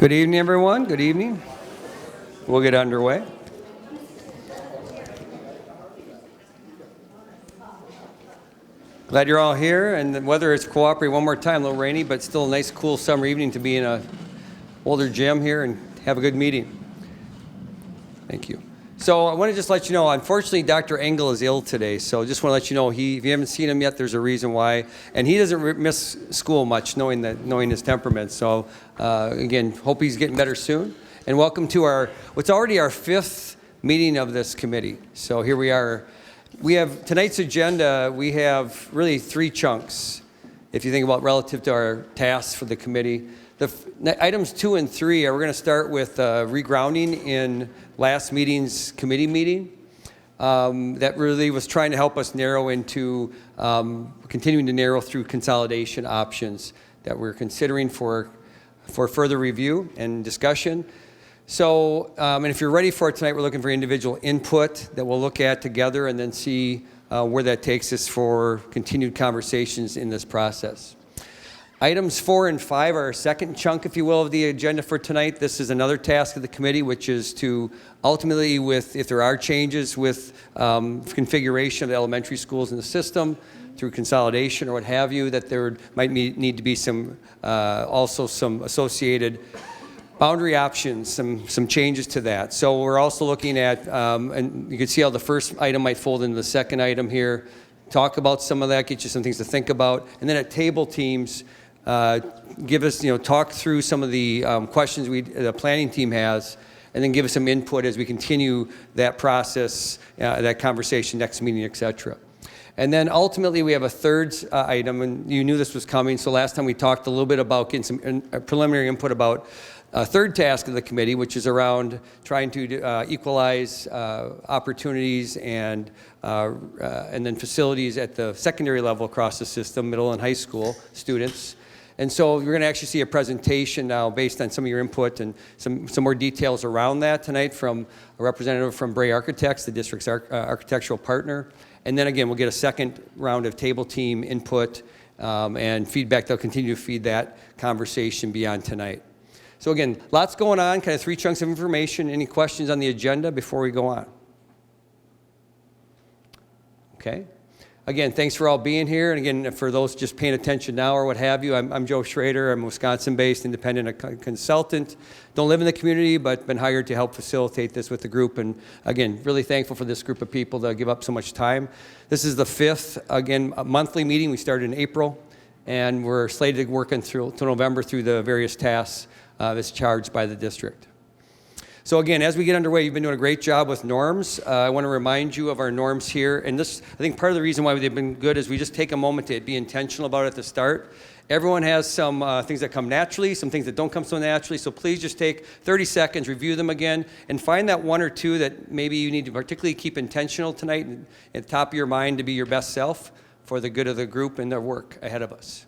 Good evening, everyone. Good evening. We'll get underway. Glad you're all here, and the weather is cooperating one more time, a little rainy, but still a nice, cool summer evening to be in a older gym here and have a good meeting. Thank you. So I want to just let you know, unfortunately, Dr. Engel is ill today, so just want to let you know, if you haven't seen him yet, there's a reason why. And he doesn't miss school much, knowing his temperament. So again, hope he's getting better soon. And welcome to what's already our 5th meeting of this committee. So here we are. We have tonight's agenda, we have really 3 chunks, if you think about relative to our tasks for the committee. Items 2 and 3 we're going to start with regrounding in last meeting's committee meeting. That really was trying to help us narrow into, continuing to narrow through consolidation options that we're considering for further review and discussion. So, and if you're ready for it tonight, we're looking for individual input that we'll look at together and then see where that takes us for continued conversations in this process. Items 4 and 5 are our second chunk, if you will, of the agenda for tonight. This is another task of the committee, which is to ultimately, if there are changes with configuration of the elementary schools in the system through consolidation or what have you, that there might need to be some associated boundary options, some changes to that. So we're also looking at, and you can see how the first item might fold into the second item here. Talk about some of that, get you some things to think about, and then at table teams, give us, talk through some of the questions the planning team has, and then give us some input as we continue that process, that conversation, next meeting, etc. And then ultimately we have a third item, and you knew this was coming, so last time we talked a little bit about getting some preliminary input about a third task of the committee, which is around trying to equalize opportunities and then facilities at the secondary level across the system, middle and high school students. And so you're going to actually see a presentation now based on some of your input and some more details around that tonight from a representative from Bray Architects, the district's architectural partner. And then again, we'll get a second round of table team input and feedback that'll continue to feed that conversation beyond tonight. So again, lots going on, kind of 3 chunks of information. Any questions on the agenda before we go on? Okay. Again, thanks for all being here. And again, for those just paying attention now or what have you, I'm Joe Schrader. I'm a Wisconsin-based independent consultant. Don't live in the community, but been hired to help facilitate this with the group. And again, really thankful for this group of people that give up so much time. This is the 5th, again, monthly meeting. We started in April, and we're slated to work through November through the various tasks that's charged by the district. So again, as we get underway, you've been doing a great job with norms. I want to remind you of our norms here. And this, I think part of the reason why they've been good is we just take a moment to be intentional about it at the start. Everyone has some things that come naturally, some things that don't come so naturally. So please just take 30 seconds, review them again, and find that 1 or 2 that maybe you need to particularly keep intentional tonight and at the top of your mind to be your best self for the good of the group and their work ahead of us.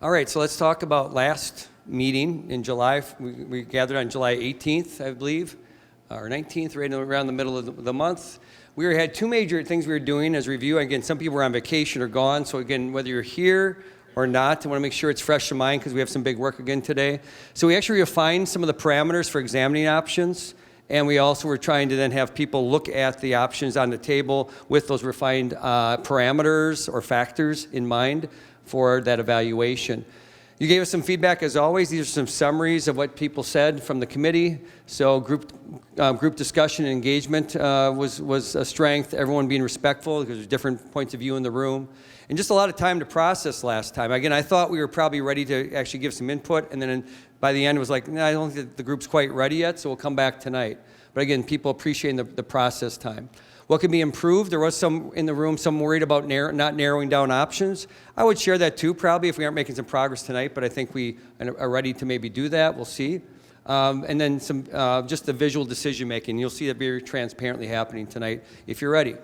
All right, so let's talk about last meeting in July. We gathered on July 18th, I believe, or 19th, right around the middle of the month. We had 2 major things we were doing as review. Again, some people were on vacation or gone, so again, whether you're here or not, I want to make sure it's fresh in mind because we have some big work again today. So we actually refined some of the parameters for examining options, and we also were trying to then have people look at the options on the table with those refined parameters or factors in mind for that evaluation. You gave us some feedback as always. These are some summaries of what people said from the committee. So group discussion and engagement was a strength. Everyone being respectful because there's different points of view in the room. And just a lot of time to process last time. Again, I thought we were probably ready to actually give some input, and then by the end it was like, I don't think the group's quite ready yet, so we'll come back tonight. But again, people appreciating the process time. What can be improved? There was some in the room, some worried about not narrowing down options. I would share that too, probably, if we aren't making some progress tonight, but I think we are ready to maybe do that. We'll see. And then some just the visual decision making. You'll see that very transparently happening tonight if you're ready.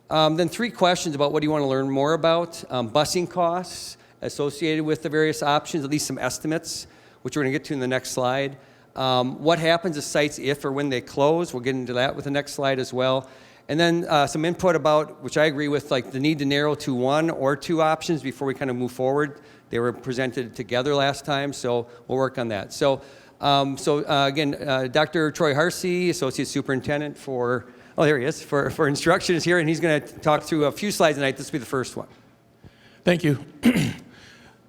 Then 3 questions about what do you want to learn more about. Busing costs, associated with the various options, at least some estimates, which we're going to get to in the next slide. What happens to sites if or when they close? We'll get into that with the next slide as well. And then some input about, which I agree with, like the need to narrow to one or two options before we kind of move forward. They were presented together last time, so we'll work on that. So again, Dr. Troy Harsey, Associate Superintendent for, oh, there he is, for instruction is here, and he's going to talk through a few slides tonight. This will be the first one. Thank you.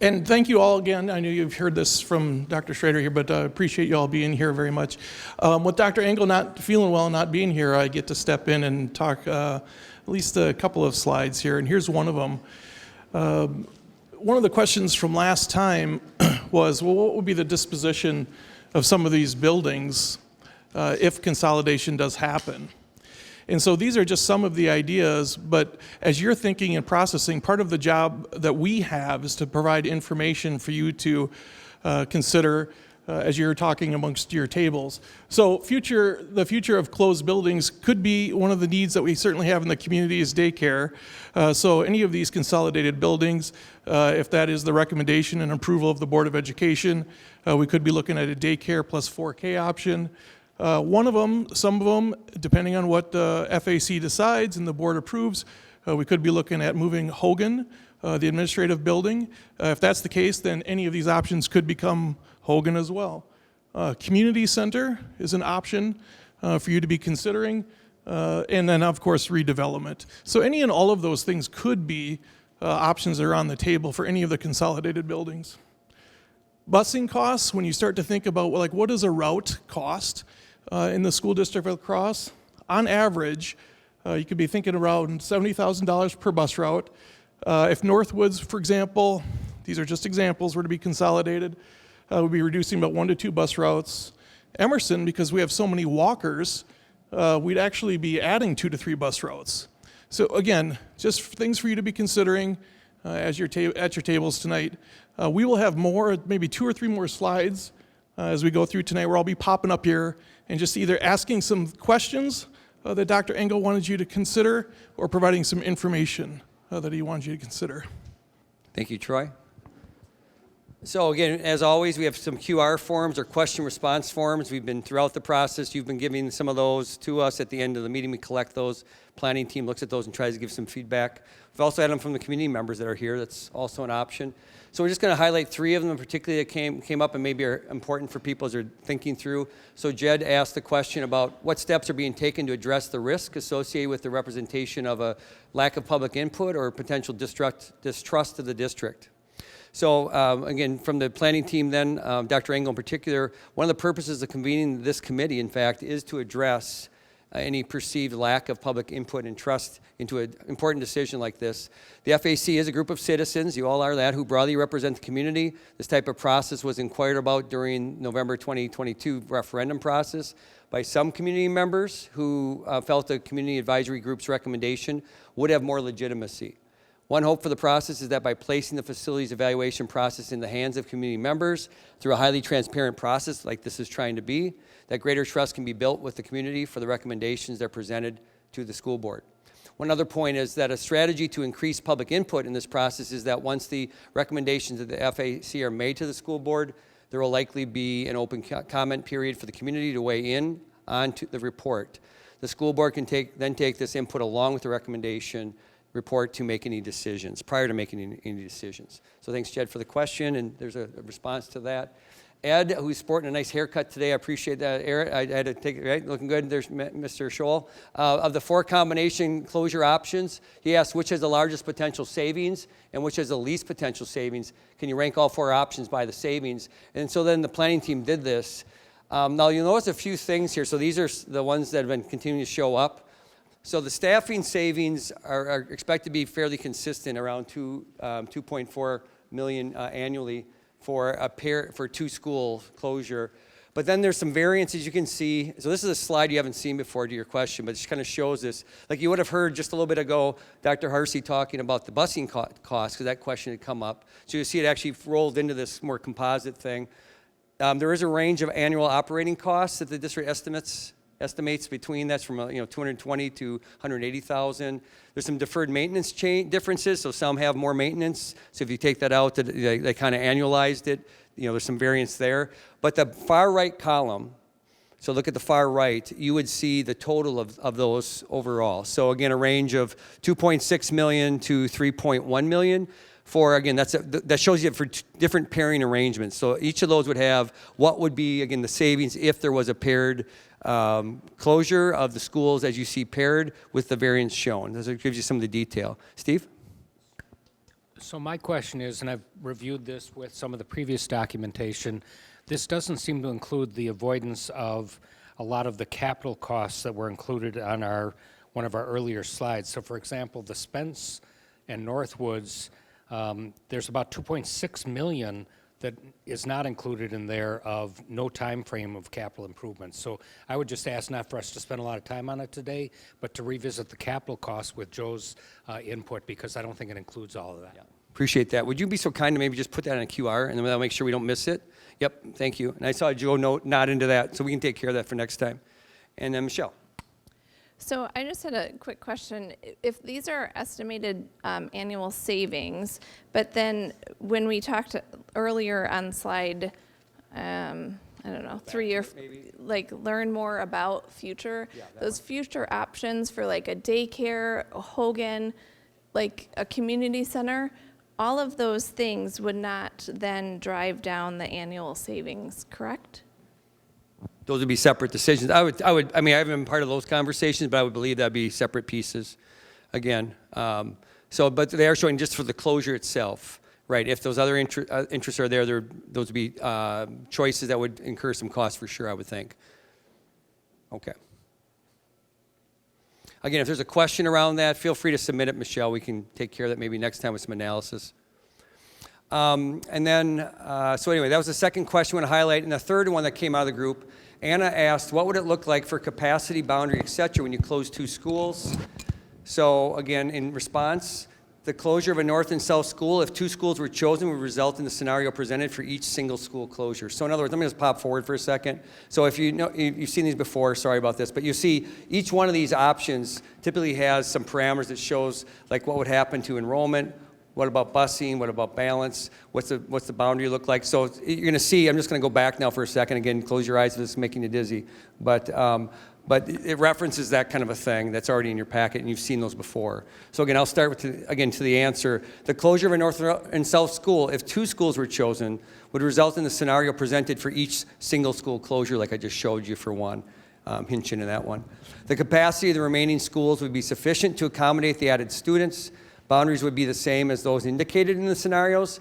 And thank you all again. I know you've heard this from Dr. Schrader here, but I appreciate you all being here very much. With Dr. Engel not feeling well and not being here, I get to step in and talk at least a couple of slides here, and here's one of them. One of the questions from last time was, well, what would be the disposition of some of these buildings if consolidation does happen? And so these are just some of the ideas, but as you're thinking and processing, part of the job that we have is to provide information for you to consider as you're talking amongst your tables. So the future of closed buildings could be one of the needs that we certainly have in the community is daycare. So any of these consolidated buildings, if that is the recommendation and approval of the Board of Education, we could be looking at a daycare plus 4K option. One of them, some of them, depending on what the FAC decides and the board approves, we could be looking at moving Hogan, the administrative building. If that's the case, then any of these options could become Hogan as well. Community center is an option for you to be considering, and then of course redevelopment. So any and all of those things could be options that are on the table for any of the consolidated buildings. Busing costs, when you start to think about like what does a route cost in the school district of Crosse, on average, you could be thinking around $70,000 per bus route. If Northwoods, for example, these are just examples, were to be consolidated, we'd be reducing about 1 to 2 bus routes. Emerson, because we have so many walkers, we'd actually be adding 2 to 3 bus routes. So again, just things for you to be considering as you're at your tables tonight. We will have more, maybe 2 or 3 more slides as we go through tonight, where I'll be popping up here and just either asking some questions that Dr. Engel wanted you to consider, or providing some information that he wanted you to consider. Thank you, Troy. So again, as always, we have some QR forms or question response forms. We've been throughout the process. You've been giving some of those to us at the end of the meeting. We collect those. Planning team looks at those and tries to give some feedback. We've also had them from the community members that are here. That's also an option. So we're just going to highlight 3 of them particularly that came up and maybe are important for people as they're thinking through. So Jed asked the question about what steps are being taken to address the risk associated with the representation of a lack of public input or potential distrust of the district. So again, from the planning team then, Dr. Engel in particular, one of the purposes of convening this committee, in fact, is to address any perceived lack of public input and trust into an important decision like this. The FAC is a group of citizens, you all are that, who broadly represent the community. This type of process was inquired about during November 2022 referendum process by some community members who felt the community advisory group's recommendation would have more legitimacy. One hope for the process is that by placing the facilities evaluation process in the hands of community members through a highly transparent process like this is trying to be, that greater trust can be built with the community for the recommendations that are presented to the school board. One other point is that a strategy to increase public input in this process is that once the recommendations of the FAC are made to the school board, there will likely be an open comment period for the community to weigh in on to the report. The school board can then take this input along with the recommendation report to make any decisions, prior to making any decisions. So thanks, Jed, for the question, and there's a response to that. Ed, who's sporting a nice haircut today, I appreciate that. Eric, I had to take it, right? Looking good. There's Mr. Scholl. Of the 4 combination closure options, he asked which has the largest potential savings and which has the least potential savings. Can you rank all 4 options by the savings? And so then the planning team did this. Now you'll notice a few things here. So these are the ones that have been continuing to show up. So the staffing savings are expected to be fairly consistent, around 2.4 million annually for 2 school closure. But then there's some variances you can see. So this is a slide you haven't seen before to your question, but it just kind of shows this. Like you would have heard just a little bit ago, Dr. Harsey talking about the busing costs, because that question had come up. So you see it actually rolled into this more composite thing. There is a range of annual operating costs that the district estimates estimates between that's from 220 to 180,000. There's some deferred maintenance differences, so some have more maintenance. So if you take that out, they kind of annualized it. There's some variance there. But the far right column, so look at the far right, you would see the total of those overall. So again, a range of 2.6 million to 3.1 million. For, again, that shows you for different pairing arrangements. So each of those would have what would be, again, the savings if there was a paired closure of the schools as you see paired with the variance shown. This gives you some of the detail. Steve? So my question is, and I've reviewed this with some of the previous documentation, this doesn't seem to include the avoidance of a lot of the capital costs that were included on one of our earlier slides. So for example, the Spence and Northwoods, there's about 2.6 million that is not included in there of no time frame of capital improvements. So I would just ask not for us to spend a lot of time on it today, but to revisit the capital costs with Joe's input, because I don't think it includes all of that. Yeah. Appreciate that. Would you be so kind to maybe just put that in a QR, and then that'll make sure we don't miss it? Yep, thank you. And I saw Joe nod into that, so we can take care of that for next time. And then Michelle. So I just had a quick question. If these are estimated annual savings, but then when we talked earlier on slide, I don't know, 3 or like learn more about future, those future options for like a daycare, a Hogan, like a community center, all of those things would not then drive down the annual savings, correct? Those would be separate decisions. I mean, I haven't been part of those conversations, but I would believe that'd be separate pieces, again. But they are showing just for the closure itself, right? If those other interests are there, those would be choices that would incur some costs for sure, I would think. Okay. Again, if there's a question around that, feel free to submit it, Michelle. We can take care of that maybe next time with some analysis. So anyway, that was the second question I want to highlight. And the third one that came out of the group, Anna asked, what would it look like for capacity, boundary, et cetera, when you close 2 schools? So again, in response, the closure of a north and south school, if 2 schools were chosen, would result in the scenario presented for each single school closure. So in other words, let me just pop forward for a second. So if you've seen these before, sorry about this, but you see each one of these options typically has some parameters that shows like what would happen to enrollment. What about busing? What about balance? What's the boundary look like? So you're going to see, I'm just going to go back now for a second. Again, close your eyes if this is making you dizzy. But it references that kind of a thing that's already in your packet, and you've seen those before. So again, I'll start with, to the answer. The closure of a north and south school, if 2 schools were chosen, would result in the scenario presented for each single school closure, like I just showed you for one. Hinge into that one. The capacity of the remaining schools would be sufficient to accommodate the added students. Boundaries would be the same as those indicated in the scenarios,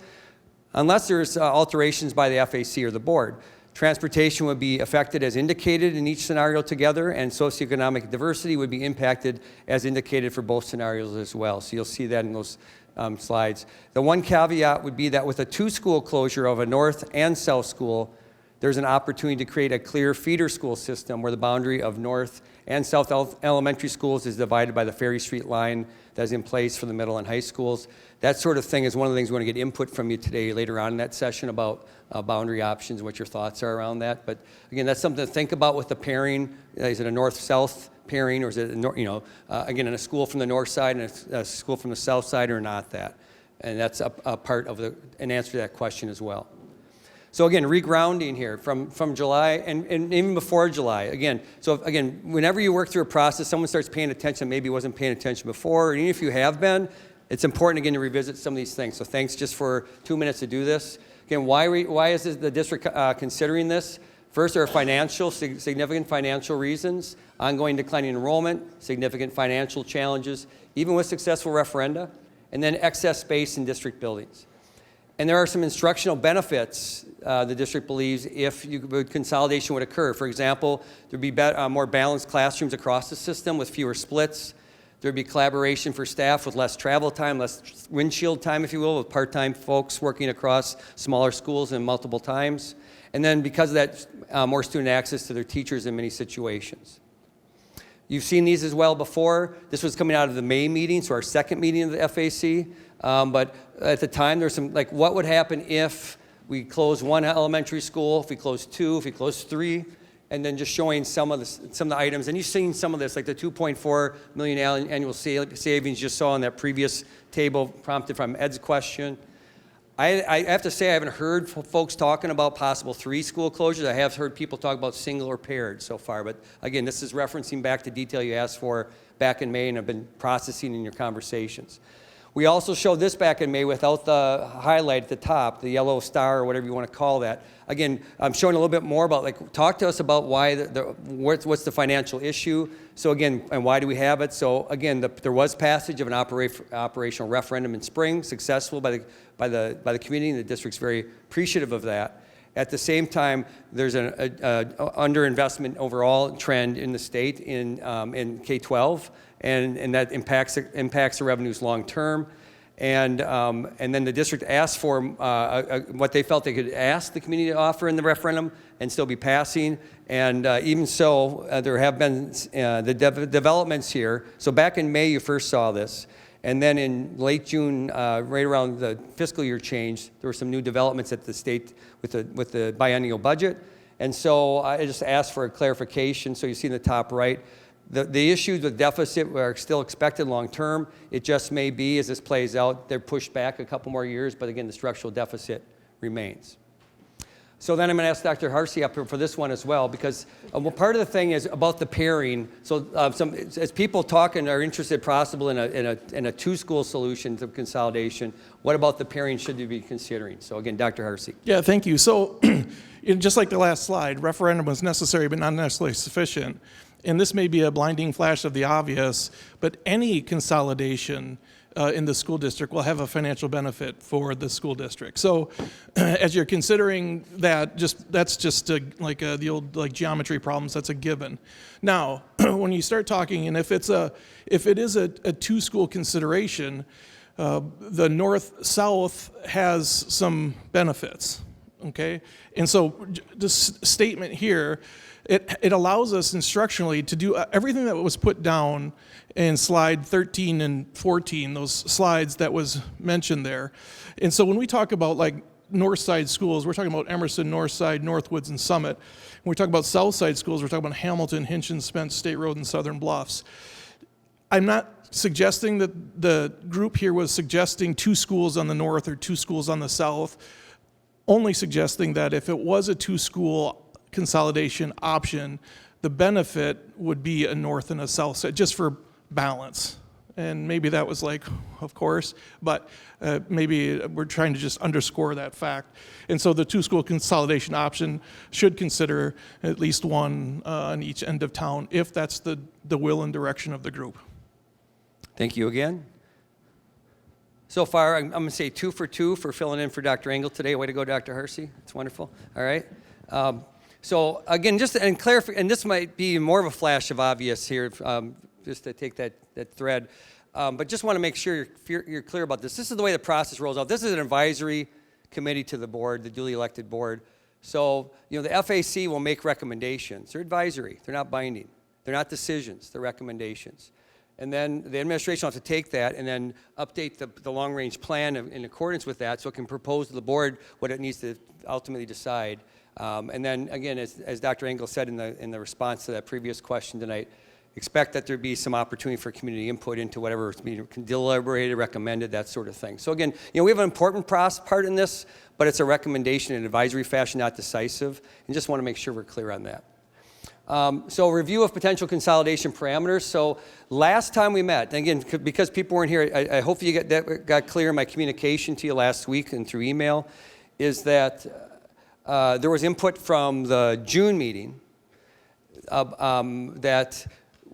unless there's alterations by the FAC or the board. Transportation would be affected as indicated in each scenario together, and socioeconomic diversity would be impacted as indicated for both scenarios as well. So you'll see that in those slides. The one caveat would be that with a 2-school closure of a north and south school, there's an opportunity to create a clear feeder school system where the boundary of north and south elementary schools is divided by the Ferry Street line that's in place for the middle and high schools. That sort of thing is one of the things we want to get input from you today later on in that session about boundary options, what your thoughts are around that. But again, that's something to think about with the pairing. Is it a north-south pairing, or is it again, in a school from the north side and a school from the south side, or not that? And that's a part of an answer to that question as well. So again, regrounding here from July and even before July. Again, whenever you work through a process, someone starts paying attention, maybe wasn't paying attention before, and even if you have been, it's important again to revisit some of these things. So thanks just for 2 minutes to do this. Again, why is the district considering this? First, there are significant financial reasons, ongoing declining enrollment, significant financial challenges, even with successful referenda, and then excess space in district buildings. And there are some instructional benefits, the district believes, if consolidation would occur. For example, there would be more balanced classrooms across the system with fewer splits. There would be collaboration for staff with less travel time, less windshield time, if you will, with part-time folks working across smaller schools and multiple times. And then because of that, more student access to their teachers in many situations. You've seen these as well before. This was coming out of the May meeting, so our second meeting of the FAC. But at the time, there's some, like, what would happen if we close 1 elementary school, if we close 2, if we close 3? and then just showing some of the items. And you've seen some of this, like the 2.4 million annual savings you saw on that previous table prompted from Ed's question. I have to say I haven't heard folks talking about possible 3 school closures. I have heard people talk about single or paired so far. But again, this is referencing back to detail you asked for back in May and have been processing in your conversations. We also showed this back in May without the highlight at the top, the yellow star or whatever you want to call that. Again, I'm showing a little bit more about, like, talk to us about why, what's the financial issue. So again, and why do we have it? So again, there was passage of an operational referendum in spring, successful by the community, and the district's very appreciative of that. At the same time, there's an underinvestment overall trend in the state in K-12, and that impacts the revenues long term. And then the district asked for what they felt they could ask the community to offer in the referendum and still be passing. And even so, there have been the developments here. So back in May, you first saw this. And then in late June, right around the fiscal year change, there were some new developments at the state with the biennial budget. And so I just asked for a clarification. So you see in the top right, the issues with deficit are still expected long term. It just may be, as this plays out, they're pushed back a couple more years, but again, the structural deficit remains. So then I'm going to ask Dr. Harsey up here for this one as well, because part of the thing is about the pairing. So as people talk and are interested possible in a 2-school solution to consolidation, what about the pairing should you be considering? So again, Dr. Harsey. Yeah, thank you. So just like the last slide, referendum was necessary but not necessarily sufficient. And this may be a blinding flash of the obvious, but any consolidation in the school district will have a financial benefit for the school district. So as you're considering that, that's just like the old geometry problems, that's a given. Now, when you start talking, and if it is a 2-school consideration, the north-south has some benefits, okay? And so this statement here, it allows us instructionally to do everything that was put down in slide 13 and 14, those slides that was mentioned there. And so when we talk about like north side schools, we're talking about Emerson, Northside, Northwoods, and Summit. When we talk about south side schools, we're talking about Hamilton, Hinchin, Spence, State Road, and Southern Bluffs. I'm not suggesting that the group here was suggesting 2 schools on the north or 2 schools on the south, only suggesting that if it was a 2-school consolidation option, the benefit would be a north and a south side, just for balance. And maybe that was like, of course, but maybe we're trying to just underscore that fact. And so the 2-school consolidation option should consider at least one on each end of town, if that's the will and direction of the group. Thank you again. So far, I'm going to say 2 for 2 for filling in for Dr. Engel today. Way to go, Dr. Harsey. It's wonderful. All right. So again, just and clarify, and this might be more of a flash of obvious here, just to take that thread. But just want to make sure you're clear about this. This is the way the process rolls out. This is an advisory committee to the board, the duly elected board. So, the FAC will make recommendations. They're advisory. They're not binding. They're not decisions. They're recommendations. And then the administration will have to take that and then update the long-range plan in accordance with that so it can propose to the board what it needs to ultimately decide. And then, again, as Dr. Engel said in the response to that previous question tonight, expect that there be some opportunity for community input into whatever is being deliberated, recommended, that sort of thing. So again, we have an important part in this, but it's a recommendation in advisory fashion, not decisive, and just want to make sure we're clear on that. So review of potential consolidation parameters. So last time we met, and again, because people weren't here, I hope you got clear in my communication to you last week and through email, is that there was input from the June meeting that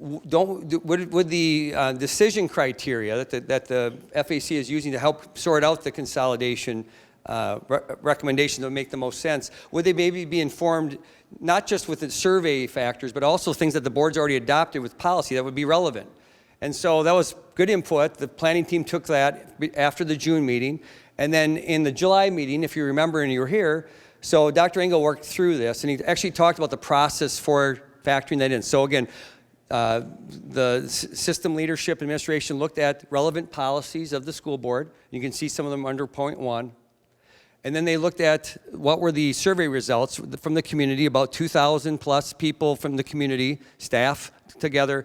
would the decision criteria that the FAC is using to help sort out the consolidation recommendations that would make the most sense, would they maybe be informed not just with the survey factors, but also things that the board's already adopted with policy that would be relevant? And so that was good input. The planning team took that after the June meeting. And then in the July meeting, if you remember and you were here, so Dr. Engel worked through this, and he actually talked about the process for factoring that in. So again, the system leadership administration looked at relevant policies of the school board. You can see some of them under point 1. And then they looked at what were the survey results from the community. About 2,000 plus people from the community, staff together,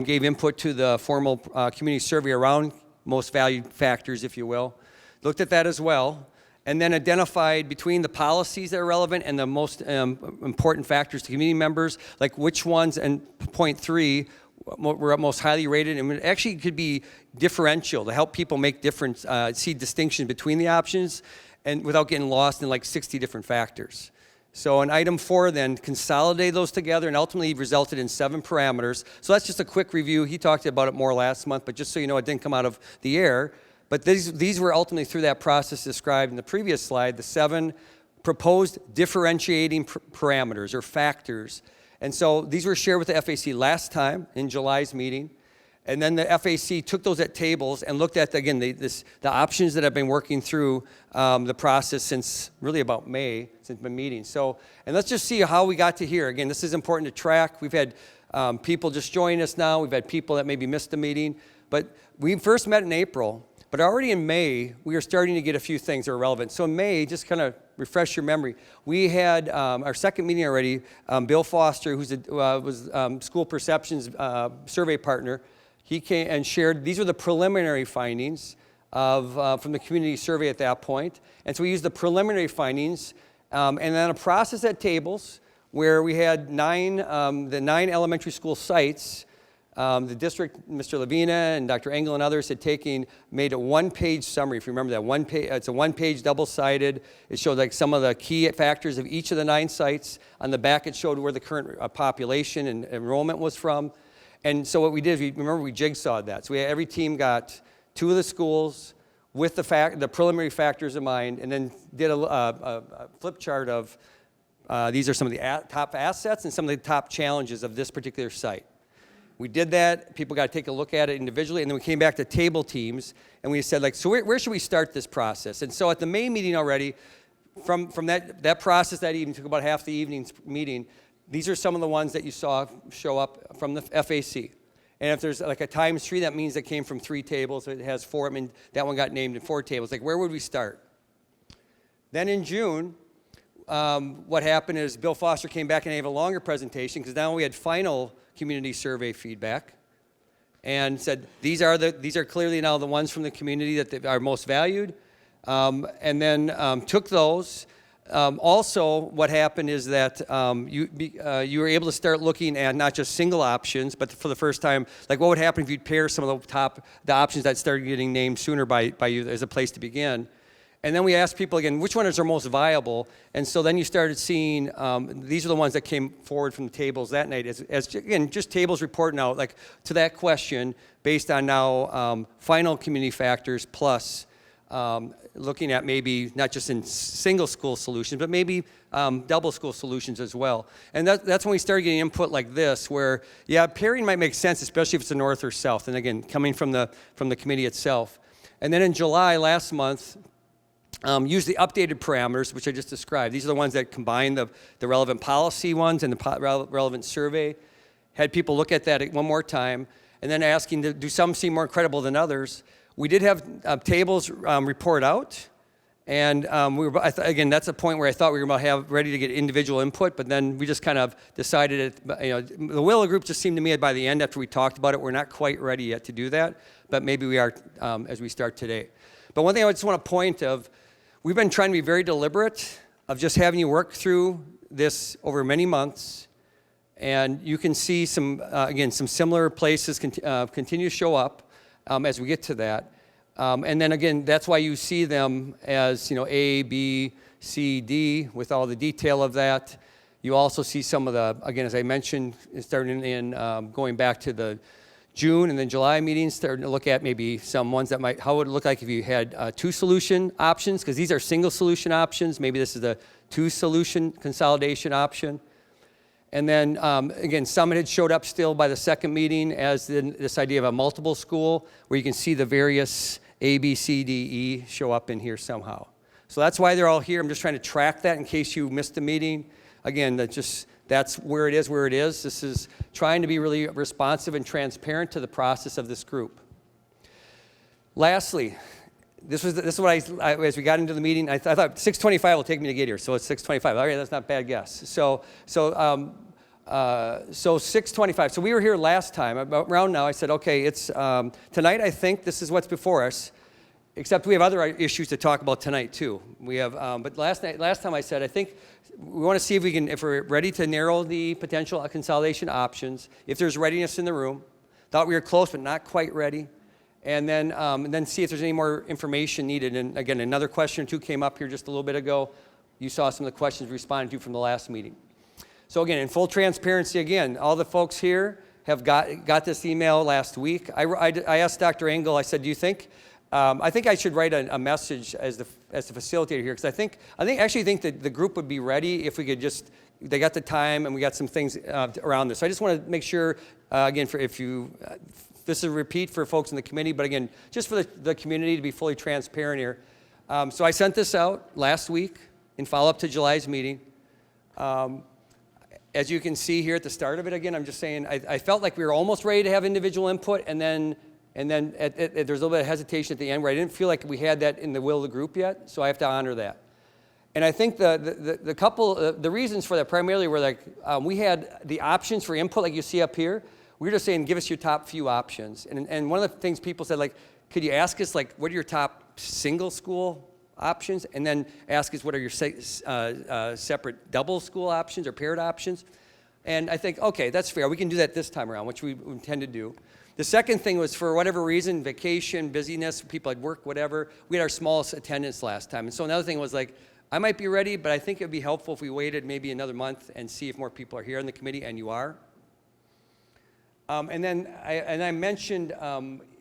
gave input to the formal community survey around most valued factors, if you will. Looked at that as well, and then identified between the policies that are relevant and the most important factors to community members, like which ones, and point 3, were most highly rated, and it actually could be differential to help people make difference, see distinction between the options, and without getting lost in like 60 different factors. So in item 4 then, consolidate those together and ultimately resulted in 7 parameters. So that's just a quick review. He talked about it more last month, but just so you know, it didn't come out of the air. But these were ultimately through that process described in the previous slide, the 7 proposed differentiating parameters or factors. And so these were shared with the FAC last time in July's meeting. And then the FAC took those at tables and looked at, again, the options that have been working through the process since really about May, since been meeting. So, and let's just see how we got to here. Again, this is important to track. We've had people just join us now. We've had people that maybe missed the meeting. But we first met in April, but already in May, we are starting to get a few things that are relevant. So in May, just kind of refresh your memory, we had our second meeting already. Bill Foster, who was School Perception's survey partner, he came and shared, these were the preliminary findings from the community survey at that point. And so we used the preliminary findings and then a process at tables where we had the 9 elementary school sites. The district, Mr. Levina and Dr. Engel and others had made a one-page summary. If you remember that, it's a one-page double-sided. It showed like some of the key factors of each of the 9 sites. On the back, it showed where the current population and enrollment was from. And so what we did, we jigsawed that. So every team got 2 of the schools with the preliminary factors in mind, and then did a flip chart of these are some of the top assets and some of the top challenges of this particular site. We did that. People got to take a look at it individually, and then we came back to table teams, and we said, like, so where should we start this process? And so at the May meeting already, from that process that evening, took about half the evening's meeting. These are some of the ones that you saw show up from the FAC. And if there's like a times 3, that means it came from 3 tables. So it has 4. I mean, that one got named in 4 tables. Like, where would we start? Then in June, what happened is Bill Foster came back and gave a longer presentation because now we had final community survey feedback and said, these are clearly now the ones from the community that are most valued. And then took those. Also, what happened is that you were able to start looking at not just single options, but for the first time, like what would happen if you'd pair some of the options that started getting named sooner by you as a place to begin. And then we asked people again, which one is our most viable? And so then you started seeing, these are the ones that came forward from the tables that night, as again, just tables reporting out like to that question based on now final community factors plus looking at maybe not just in single school solutions, but maybe double school solutions as well. And that's when we started getting input like this, where, yeah, pairing might make sense, especially if it's a north or south. And again, coming from the committee itself. And then in July last month, use the updated parameters, which I just described. These are the ones that combine the relevant policy ones and the relevant survey. Had people look at that one more time, and then asking, do some seem more credible than others? We did have tables report out, and again, that's a point where I thought we were about to have ready to get individual input, but then we just kind of decided, the will of the group just seemed to me by the end after we talked about it, we're not quite ready yet to do that, but maybe we are as we start today. But one thing I just want to point of, we've been trying to be very deliberate of just having you work through this over many months, and you can see some similar places continue to show up as we get to that. And then again, that's why you see them as, A, B, C, D, with all the detail of that. You also see some of the, again, as I mentioned, starting in going back to the June and then July meetings, starting to look at maybe some ones that how would it look like if you had 2 solution options, because these are single solution options. Maybe this is the 2 solution consolidation option. And then, again, some had showed up still by the second meeting as this idea of a multiple school, where you can see the various A, B, C, D, E show up in here somehow. So that's why they're all here. I'm just trying to track that in case you missed the meeting. Again, that's where it is. This is trying to be really responsive and transparent to the process of this group. Lastly, this is what as we got into the meeting, I thought 6:25 will take me to get here, so it's 6:25. All right, that's not a bad guess. So 6:25. So we were here last time. Around now, I said, okay, it's tonight. I think this is what's before us. Except we have other issues to talk about tonight too. We have, but last time I said, I think we want to see if we're ready to narrow the potential consolidation options. If there's readiness in the room, thought we were close but not quite ready, and then see if there's any more information needed. And again, another question or two came up here just a little bit ago. You saw some of the questions we responded to from the last meeting. So again, in full transparency, again, all the folks here have got this email last week. I asked Dr. Engel. I said, do you think? I think I should write a message as the facilitator here, because I actually think that the group would be ready if we could just, they got the time and we got some things around this. So I just want to make sure, again, this is a repeat for folks in the committee, but again, just for the community to be fully transparent here. So I sent this out last week in follow-up to July's meeting. As you can see here at the start of it, again, I'm just saying, I felt like we were almost ready to have individual input, and then there's a little bit of hesitation at the end where I didn't feel like we had that in the will of the group yet, so I have to honor that. And I think the reasons for that primarily were like, we had the options for input like you see up here. We were just saying, give us your top few options. And one of the things people said, like, could you ask us, like, what are your top single school options? And then ask us what are your separate double school options or paired options? And I think, okay, that's fair. We can do that this time around, which we intend to do. The second thing was, for whatever reason, vacation, busyness, people at work, whatever, we had our smallest attendance last time. And so another thing was like, I might be ready, but I think it would be helpful if we waited maybe another month and see if more people are here in the committee, and you are. And then I mentioned,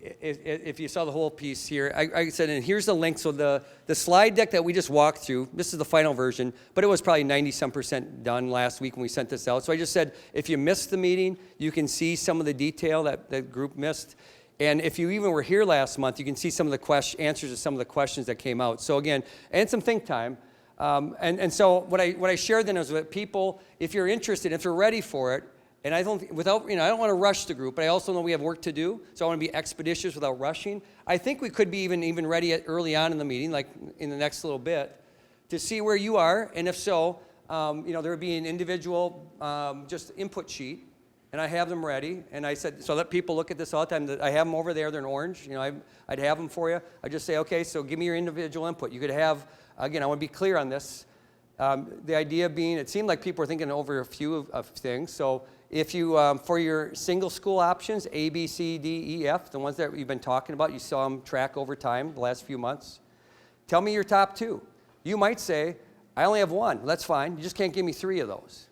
if you saw the whole piece here, I said, and here's the link. So the slide deck that we just walked through, this is the final version, but it was probably 90-some% done last week when we sent this out. So I just said, if you missed the meeting, you can see some of the detail that the group missed. And if you even were here last month, you can see some of the answers to some of the questions that came out. So again, and some think time. And so what I shared then was that people, if you're interested, if you're ready for it, and I don't want to rush the group, but I also know we have work to do, so I want to be expeditious without rushing. I think we could be even ready early on in the meeting, like in the next little bit, to see where you are, and if so, there would be an individual just input sheet, and I have them ready, and I said, so let people look at this all the time. I have them over there, they're in orange, I'd have them for you. I just say, okay, so give me your individual input. You could have, again, I want to be clear on this. The idea being, it seemed like people were thinking over a few of things, so if you, for your single school options, A, B, C, D, E, F, the ones that you've been talking about, you saw them track over time the last few months, tell me your top two. You might say, I only have one. Well, that's fine. You just can't give me three of those.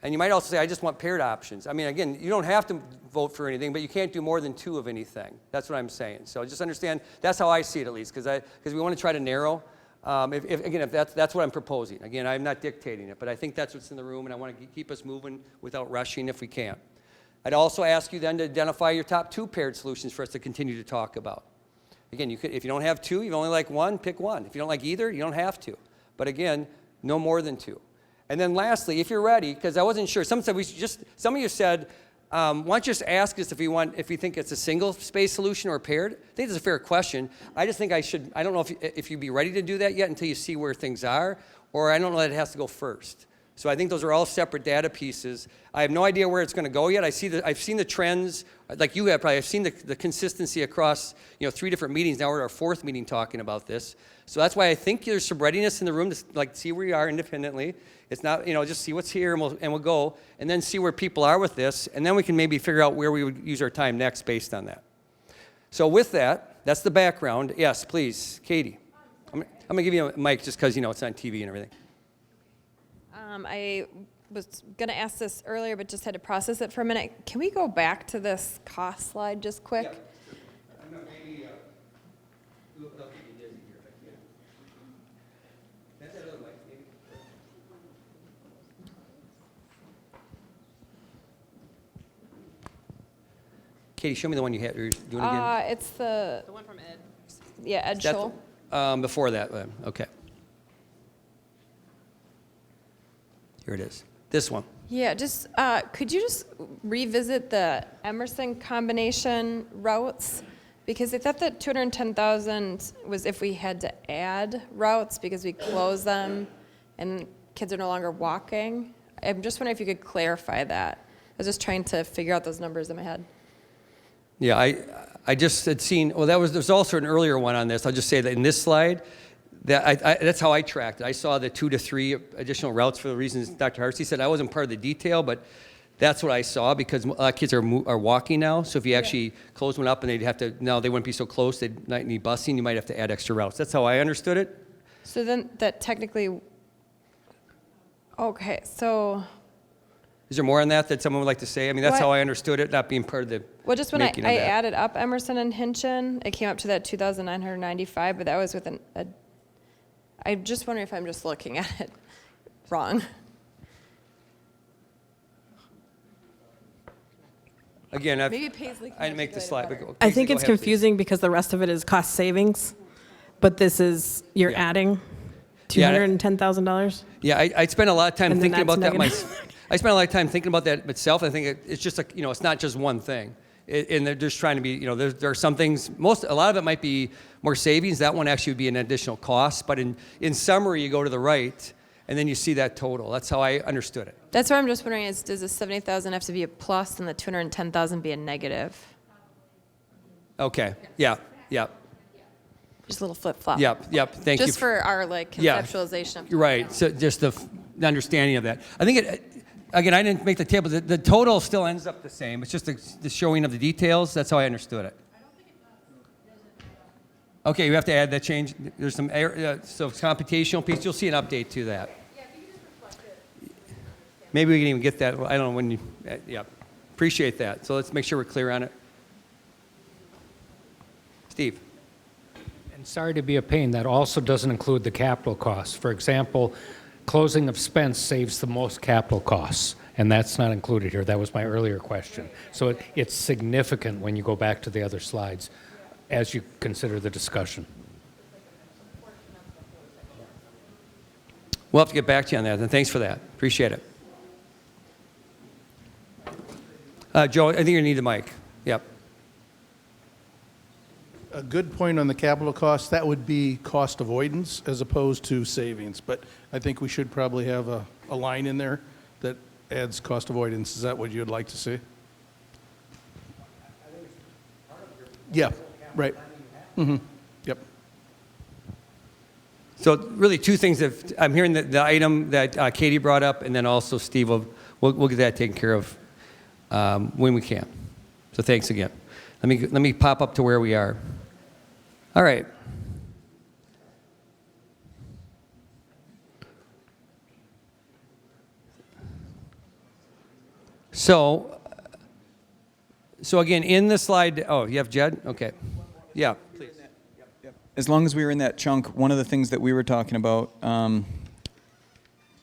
And you might also say, I just want paired options. I mean, again, you don't have to vote for anything, but you can't do more than two of anything. That's what I'm saying. So just understand, that's how I see it at least, because we want to try to narrow. If that's what I'm proposing. Again, I'm not dictating it, but I think that's what's in the room, and I want to keep us moving without rushing if we can. I'd also ask you then to identify your top two paired solutions for us to continue to talk about. Again, if you don't have two, you only like one, pick one. If you don't like either, you don't have to. But again, no more than two. And then lastly, if you're ready, because I wasn't sure, some of you said, why don't you just ask us if we think it's a single space solution or paired? I think that's a fair question. I just think I don't know if you'd be ready to do that yet until you see where things are, or I don't know that it has to go first. So I think those are all separate data pieces. I have no idea where it's going to go yet. I've seen the trends, like you have probably. I've seen the consistency across 3 different meetings. Now we're at our 4th meeting talking about this. So that's why I think there's some readiness in the room to see where you are independently. It's not, just see what's here and we'll go, and then see where people are with this, and then we can maybe figure out where we would use our time next based on that. So with that, that's the background. Yes, please, Katie. I'm going to give you a mic just because, it's on TV and everything. I was going to ask this earlier, but just had to process it for a minute. Can we go back to this cost slide just quick? Yeah, sure. I'm going to maybe without getting dizzy here, if I can. That's that other mic, maybe. Katie, show me the one you had. You're doing again. It's the one from Ed. Yeah, Ed That's Scholl. before that, okay. Here it is. This one. Yeah, just could you just revisit the Emerson combination routes? Because I thought that 210,000 was if we had to add routes because we close them and kids are no longer walking. I'm just wondering if you could clarify that. I was just trying to figure out those numbers in my head. Yeah, I just had seen, well, there's also an earlier one on this. I'll just say that in this slide, that's how I tracked it. I saw the 2 to 3 additional routes for the reasons Dr. Harsey said. I wasn't part of the detail, but that's what I saw because a lot of kids are walking now. So if you actually close one up and they'd have to, now they wouldn't be so close, they'd not need busing, you might have to add extra routes. That's how I understood it. So then that technically, okay, so, Is there more on that someone would like to say? I mean, that's What- how I understood it, not being part of the well, just when making of I that. added up Emerson and Hinchin, it came up to that 2,995, but that was with I'm just wondering if I'm just looking at it wrong. Again, Maybe Paisley can I didn't make the slide. articulate it But better. I think go it's ahead, please. confusing because the rest of it is cost savings, but this is, you're Yeah. adding Yeah, $210,000? Yeah, I spent a lot of time And then thinking that's about that. negative. I spent a lot of time thinking about that myself. I think it's just like, it's not just one thing. And they're just trying to be, there are some things, a lot of it might be more savings. That one actually would be an additional cost. But in summary, you go to the right, and then you see that total. That's how I understood it. That's what I'm just wondering is, does the 70,000 have to be a plus and the 210,000 be a negative? Okay, yeah. Just a little flip-flop. Yep, thank you. Just for our Yeah. conceptualization of. You're right, so just the understanding of that. I think again, I didn't make the table. The total still ends up the same. It's just the showing of the details. That's how I understood it. Okay, you have to add that change. There's some so computational piece. You'll see an update to that. Maybe we can even get that. I don't know when you. Yeah, appreciate that. So let's make sure we're clear on it. Steve. And sorry to be a pain, that also doesn't include the capital costs. For example, closing of Spence saves the most capital costs, and that's not included here. That was my earlier question. So it's significant when you go back to the other slides as you consider the discussion. We'll have to get back to you on that, and thanks for that. Appreciate it. Joe, I think you need the mic. Yep. A good point on the capital cost, that would be cost avoidance as opposed to savings. But I think we should probably have a line in there that adds cost avoidance. Is that what you'd like to see? Yeah, right. Mm-hmm. Yep. So really two things. I'm hearing the item that Katie brought up, and then also Steve, we'll get that taken care of when we can. So thanks again. Let me pop up to where we are. All right. So again, in the slide, oh, you have Jed? Okay. Yeah, please. As long as we were in that chunk, one of the things that we were talking about,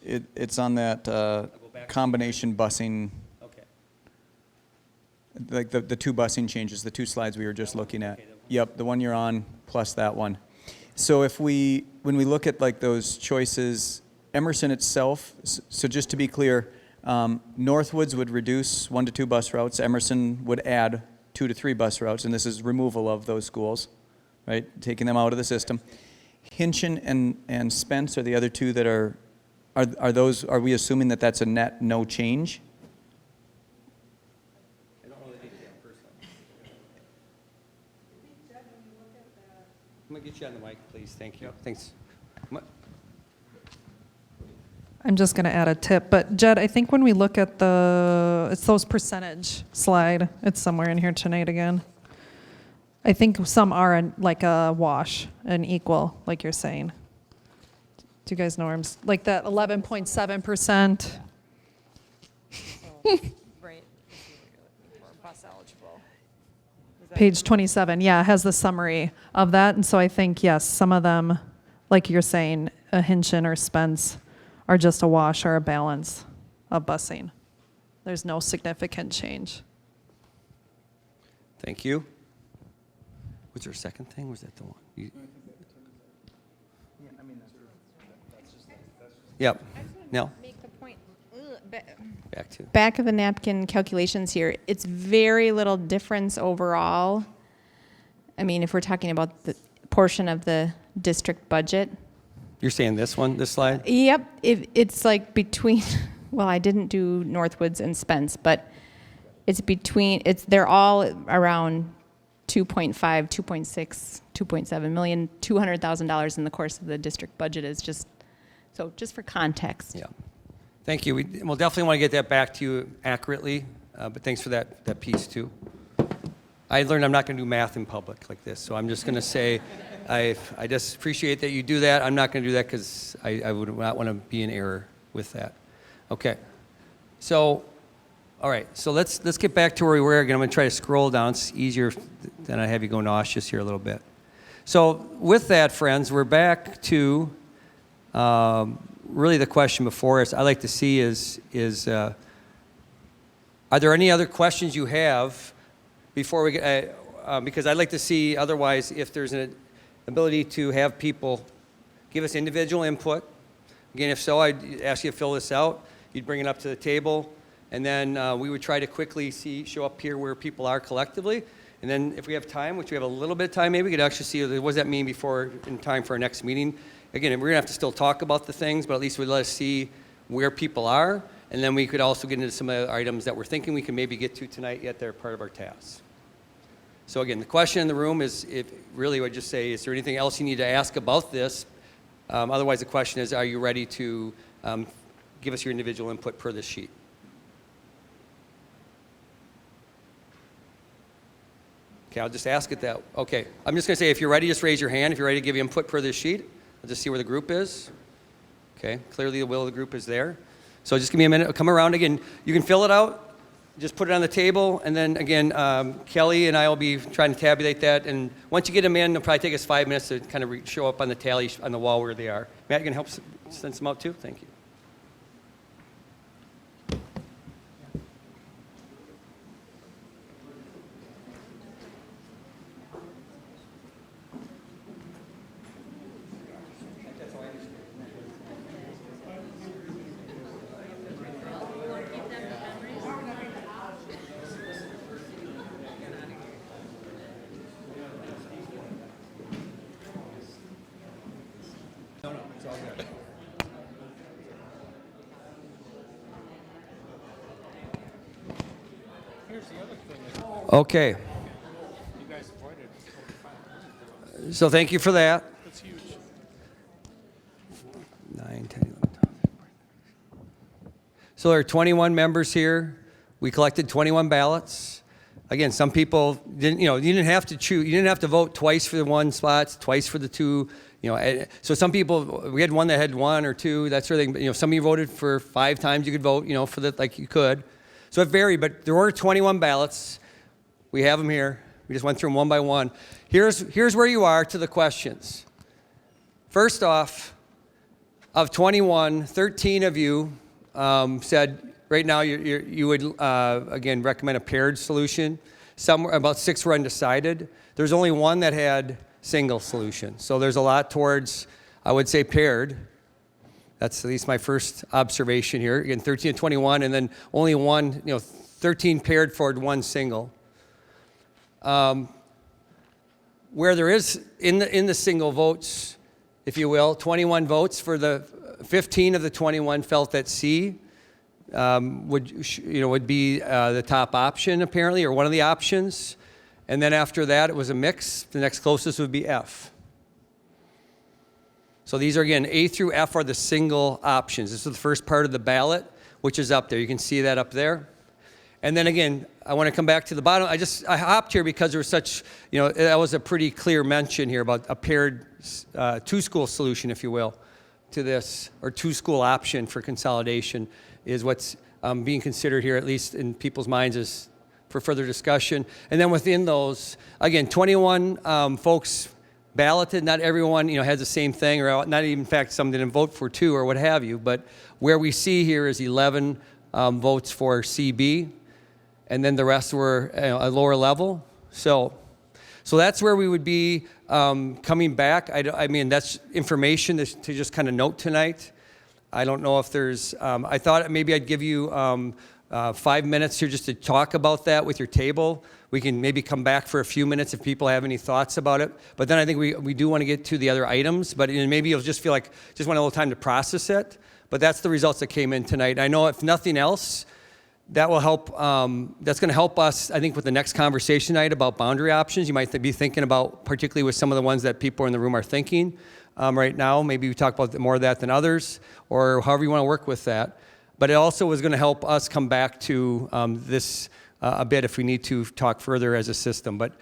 it's on that combination busing, Okay. like the two busing changes, the two slides we were just looking at. Yep, the one you're on plus that one. So when we look at like those choices, Emerson itself, so just to be clear, Northwoods would reduce 1 to 2 bus routes. Emerson would add 2 to 3 bus routes, and this is removal of those schools, right? Taking them out of the system. Hinchin and Spence are the other two that are we assuming that that's a net no change? I don't know the detail personally. I'm going to get you on the mic, please. Thank you. Thanks. I'm just going to add a tip, but Jed, I think when we look at it's those percentage slide, it's somewhere in here tonight again. I think some are like a wash, an equal, like you're saying. Do you guys know where like that 11.7%? Right. Bus eligible. Page 27, yeah, has the summary of that. And so I think, yes, some of them, like you're saying, a Hinchin or Spence, are just a wash or a balance of busing. There's no significant change. Thank you. Was there a second thing? Was that the one? Yep. No? Make the point. Back to. Back of the napkin calculations here, it's very little difference overall. I mean, if we're talking about the portion of the district budget. You're saying this one, this slide? Yep, it's like between, well, I didn't do Northwoods and Spence, but they're all around 2.5, 2.6, 2.7 million, $200,000 in the course of the district budget is just for context. Yeah. Thank you. We'll definitely want to get that back to you accurately, but thanks for that piece too. I learned I'm not going to do math in public like this, so I'm just going to say I just appreciate that you do that. I'm not going to do that because I would not want to be in error with that. Okay. So, all right. So let's get back to where we were again. I'm going to try to scroll down. It's easier than I have you go nauseous here a little bit. So with that, friends, we're back to really the question before us. I'd like to see is are there any other questions you have before we get, because I'd like to see otherwise if there's an ability to have people give us individual input. Again, if so, I'd ask you to fill this out. You'd bring it up to the table, and then we would try to quickly show up here where people are collectively. And then if we have time, which we have a little bit of time, maybe we could actually see what does that mean before in time for our next meeting. Again, we're going to have to still talk about the things, but at least we'd let us see where people are. And then we could also get into some of the items that we're thinking we can maybe get to tonight yet that are part of our tasks. So again, the question in the room is, if really I would just say, is there anything else you need to ask about this? Otherwise, the question is, are you ready to give us your individual input per this sheet? Okay, I'll just ask it that. Okay, I'm just going to say, if you're ready, just raise your hand. If you're ready to give input per this sheet, I'll just see where the group is. Okay, clearly the will of the group is there. So just give me a minute. Come around again. You can fill it out. Just put it on the table, and then again, Kelly and I will be trying to tabulate that. And once you get them in, it'll probably take us 5 minutes to kind of show up on the tally on the wall where they are. Matt, you can help send some out too? Thank you. Okay. So thank you for that. That's huge. 9, 10, 11, 12. So there are 21 members here. We collected 21 ballots. Again, some people didn't, you didn't have to choose. You didn't have to vote twice for the one spots, twice for the two. So some people, we had one that had 1 or 2, that sort of thing. Some of you voted for 5 times you could vote, for the, like you could. So it varied, but there were 21 ballots. We have them here. We just went through them one by one. Here's where you are to the questions. First off, of 21, 13 of you said right now you would, again, recommend a paired solution. About 6 were undecided. There's only 1 that had single solution. So there's a lot towards, I would say, paired. That's at least my first observation here. Again, 13 and 21, and then only 1, 13 paired for 1 single. Where there is in the single votes, if you will, 21 votes for the 15 of the 21 felt that C would be the top option apparently, or one of the options, and then after that it was a mix. The next closest would be F. So these are again A through F are the single options. This is the first part of the ballot, which is up there. You can see that up there. And then again, I want to come back to the bottom. I hopped here because there was such, that was a pretty clear mention here about a paired 2-school solution, if you will, to this, or 2-school option for consolidation is what's being considered here, at least in people's minds, is for further discussion. And then within those, again, 21 folks balloted. Not everyone, has the same thing, or not even, in fact, some didn't vote for 2 or what have you. But where we see here is 11 votes for CB. And then the rest were a lower level. So that's where we would be coming back. I mean, that's information to just kind of note tonight. I don't know if there's, I thought maybe I'd give you 5 minutes here just to talk about that with your table. We can maybe come back for a few minutes if people have any thoughts about it. But then I think we do want to get to the other items, but maybe you'll just feel like just want a little time to process it. But that's the results that came in tonight. I know if nothing else, that will help. That's going to help us, I think, with the next conversation tonight about boundary options. You might be thinking about, particularly with some of the ones that people in the room are thinking right now. Maybe we talk about more of that than others, or however you want to work with that. But it also is going to help us come back to this a bit if we need to talk further as a system. But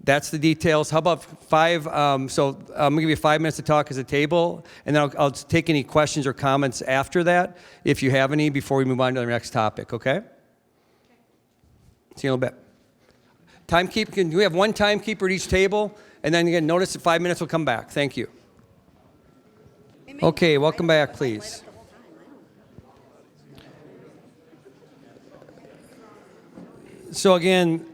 that's the details. How about 5? So I'm going to give you 5 minutes to talk as a table, and then I'll take any questions or comments after that, if you have any, before we move on to the next topic, okay? See you in a little bit. Timekeeper, can we have one timekeeper at each table? And then again, notice that 5 minutes will come back. Thank you. Okay, welcome back, please. So again,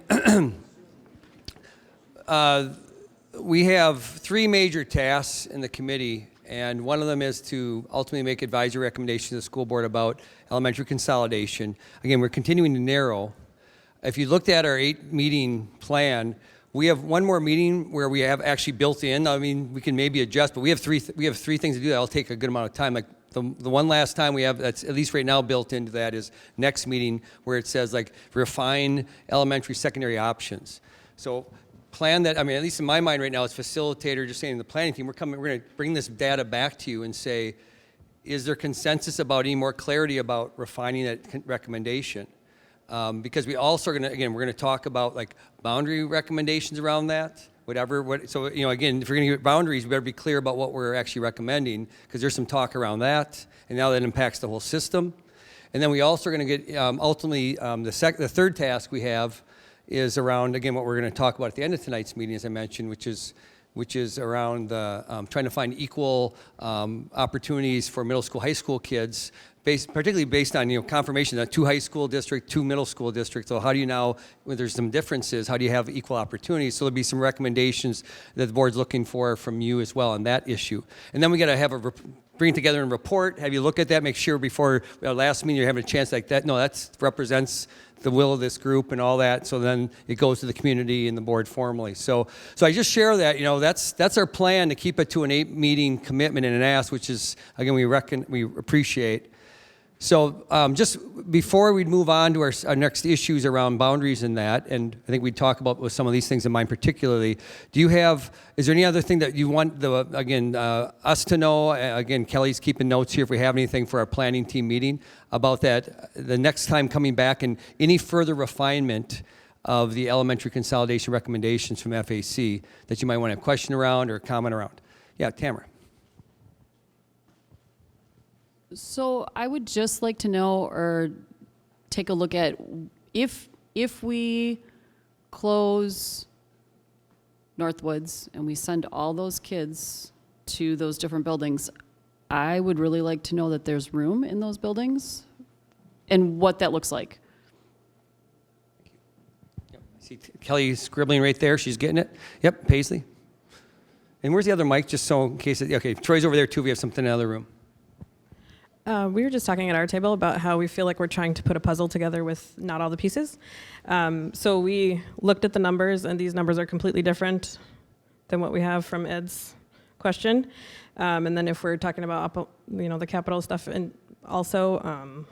we have 3 major tasks in the committee, and one of them is to ultimately make advisory recommendations to the school board about elementary consolidation. Again, we're continuing to narrow. If you looked at our 8-meeting plan, we have one more meeting where we have actually built in. I mean, we can maybe adjust, but we have three things to do that'll take a good amount of time. Like the one last time we have, that's at least right now built into that, is next meeting, where it says like refine elementary secondary options. So plan that, I mean, at least in my mind right now, as facilitator, just saying to the planning team, we're going to bring this data back to you and say, is there consensus about any more clarity about refining that recommendation? Because we also are going to, again, we're going to talk about like boundary recommendations around that, so, again, if you're going to get boundaries, we better be clear about what we're actually recommending, because there's some talk around that, and now that impacts the whole system. And then we also are going to get, ultimately, the third task we have is around, again, what we're going to talk about at the end of tonight's meeting, as I mentioned, which is around trying to find equal opportunities for middle school, high school kids, particularly based on confirmation that 2 high school districts, 2 middle school districts. So how do you now, when there's some differences, how do you have equal opportunities? So there'll be some recommendations that the board's looking for from you as well on that issue. And then we got to have bring together a report, have you look at that, make sure before our last meeting you're having a chance like that. No, that represents the will of this group and all that. So then it goes to the community and the board formally. So I just share that, that's our plan, to keep it to an 8-meeting commitment and an ask, which is, again, we appreciate. So just before we move on to our next issues around boundaries and that, and I think we'd talk about with some of these things in mind particularly, is there any other thing that you want, us to know? Again, Kelly's keeping notes here if we have anything for our planning team meeting about that, the next time coming back, and any further refinement of the elementary consolidation recommendations from FAC that you might want to have a question around or comment around. Yeah, Tamara. So I would just like to know, or take a look at, if we close Northwoods and we send all those kids to those different buildings, I would really like to know that there's room in those buildings and what that looks like. Yep. I see Kelly scribbling right there. She's getting it. Yep, Paisley. And where's the other mic, just so in case, okay, Troy's over there too. We have something in the other room. We were just talking at our table about how we feel like we're trying to put a puzzle together with not all the pieces. So we looked at the numbers, and these numbers are completely different than what we have from Ed's question. And then if we're talking about the capital stuff, and also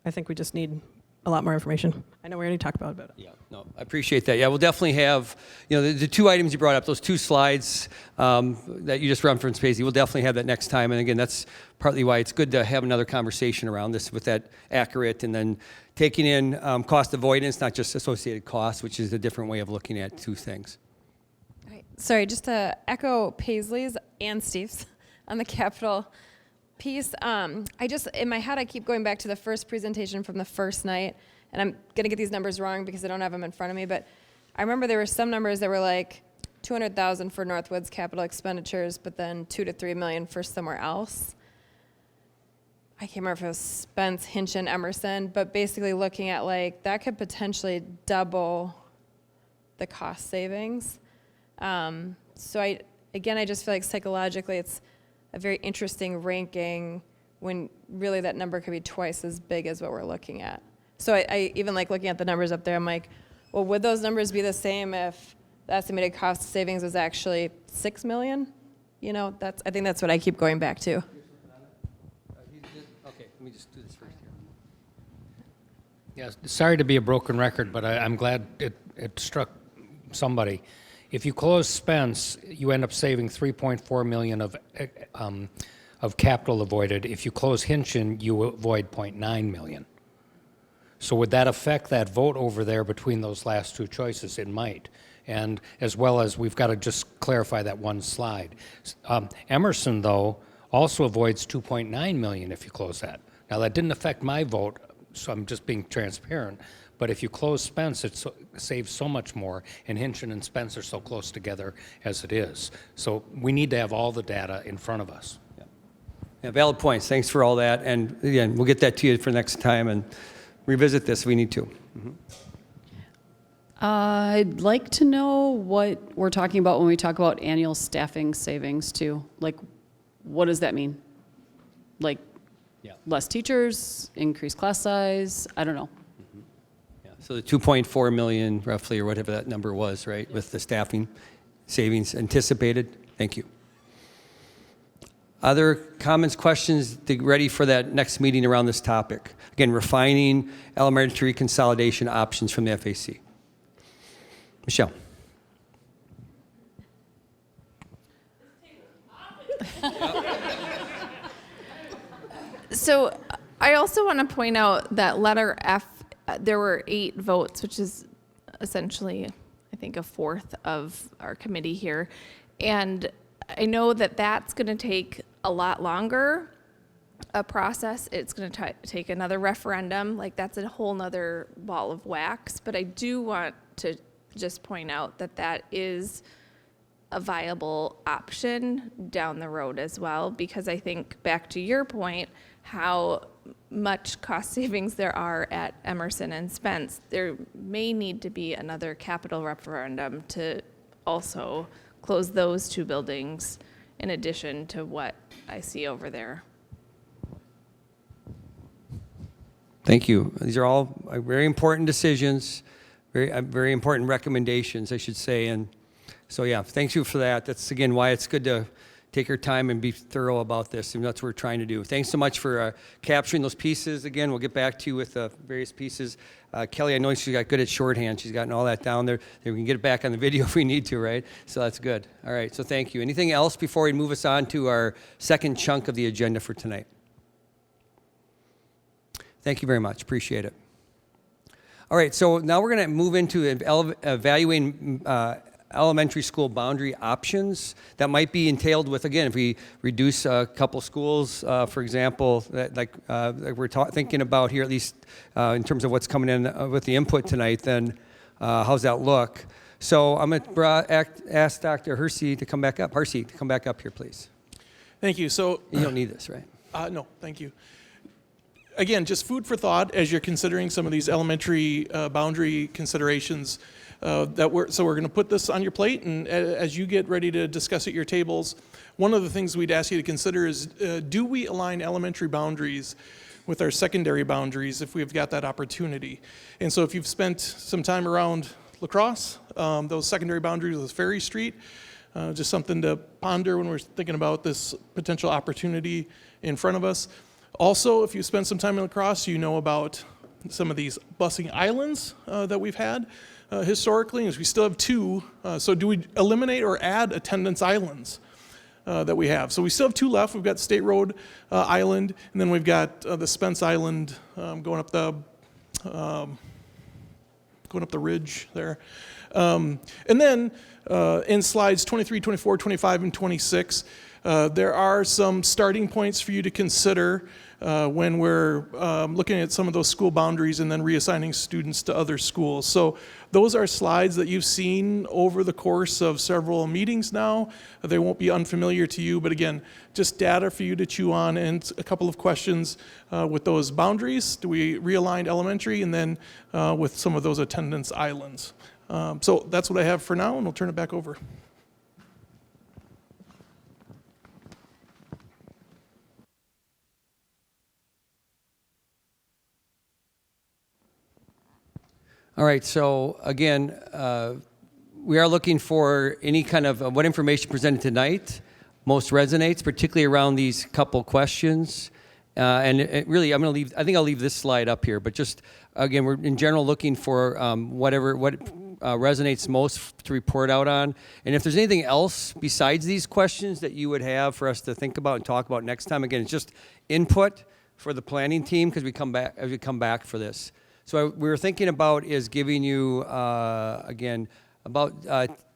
I think we just need a lot more information. I know we already talked about it, but yeah, no, I appreciate that. Yeah, we'll definitely have, the 2 items you brought up, those 2 slides that you just referenced, Paisley, we'll definitely have that next time. And again, that's partly why it's good to have another conversation around this with that accurate, and then taking in cost avoidance, not just associated costs, which is a different way of looking at 2 things. All right. Sorry, just to echo Paisley's and Steve's on the capital piece. In my head, I keep going back to the first presentation from the first night, and I'm going to get these numbers wrong because I don't have them in front of me, but I remember there were some numbers that were like $200,000 for Northwoods capital expenditures, but then $2 to $3 million for somewhere else. I can't remember if it was Spence, Hinch, and Emerson, but basically looking at that could potentially double the cost savings. So I just feel like psychologically it's a very interesting ranking when really that number could be twice as big as what we're looking at. So I even like looking at the numbers up there, I'm like, well, would those numbers be the same if the estimated cost savings was actually 6 million? You know, I think that's what I keep going back to. Okay, let me just do this first here. Yes, sorry to be a broken record, but I'm glad it struck somebody. If you close Spence, you end up saving 3.4 million of capital avoided. If you close Hinchin, you avoid 0.9 million. So would that affect that vote over there between those last two choices? It might. And as well as we've got to just clarify that one slide. Emerson, though, also avoids 2.9 million if you close that. Now, that didn't affect my vote, so I'm just being transparent. But if you close Spence, it saves so much more, and Hinchin and Spence are so close together as it is. So we need to have all the data in front of us. Yeah, valid points. Thanks for all that. And again, we'll get that to you for next time and revisit this if we need to. I'd like to know what we're talking about when we talk about annual staffing savings too. Like, what does that mean? Like, less teachers, increased class size? I don't know. Yeah. So the 2.4 million roughly, or whatever that number was, right, with the staffing savings anticipated. Thank you. Other comments, questions ready for that next meeting around this topic? Again, refining elementary consolidation options from the FAC. Michelle. So I also want to point out that letter F, there were 8 votes, which is essentially, I think, a fourth of our committee here. And I know that that's going to take a lot longer a process. It's going to take another referendum. Like, that's a whole nother ball of wax. But I do want to just point out that that is a viable option down the road as well, because I think, back to your point, how much cost savings there are at Emerson and Spence, there may need to be another capital referendum to also close those 2 buildings in addition to what I see over there. Thank you. These are all very important decisions, very important recommendations, I should say. And so, yeah, thank you for that. That's, again, why it's good to take your time and be thorough about this, and that's what we're trying to do. Thanks so much for capturing those pieces. Again, we'll get back to you with various pieces. Kelly, I know she got good at shorthand. She's gotten all that down there. We can get it back on the video if we need to, right? So that's good. All right, so thank you. Anything else before we move us on to our second chunk of the agenda for tonight? Thank you very much. Appreciate it. All right, so now we're going to move into evaluating elementary school boundary options that might be entailed with, again, if we reduce a couple schools, for example, like we're thinking about here, at least in terms of what's coming in with the input tonight, then how's that look? So I'm going to ask Dr. Hersey to come back up. Hersey, to come back up here, please. Thank you. So You don't need this, right? no, thank you. Again, just food for thought as you're considering some of these elementary boundary considerations. So we're going to put this on your plate, and as you get ready to discuss at your tables, one of the things we'd ask you to consider is, do we align elementary boundaries with our secondary boundaries if we've got that opportunity? And so if you've spent some time around La Crosse, those secondary boundaries with Ferry Street, just something to ponder when we're thinking about this potential opportunity in front of us. Also, if you spend some time in La Crosse, you know about some of these busing islands that we've had historically, as we still have 2. So do we eliminate or add attendance islands that we have? So we still have 2 left. We've got State Road Island, and then we've got the Spence Island going up the ridge there. And then in slides 23, 24, 25, and 26, there are some starting points for you to consider when we're looking at some of those school boundaries and then reassigning students to other schools. So those are slides that you've seen over the course of several meetings now. They won't be unfamiliar to you, but again, just data for you to chew on, and a couple of questions with those boundaries. Do we realign elementary, and then with some of those attendance islands? So that's what I have for now, and I'll turn it back over. All right, so again, we are looking for any kind of what information presented tonight most resonates, particularly around these couple questions. And really, I'm going to leave, I think I'll leave this slide up here, but just, again, we're in general looking for what resonates most to report out on. And if there's anything else besides these questions that you would have for us to think about and talk about next time, again, it's just input for the planning team because we come back for this. So what we were thinking about is giving you, again, about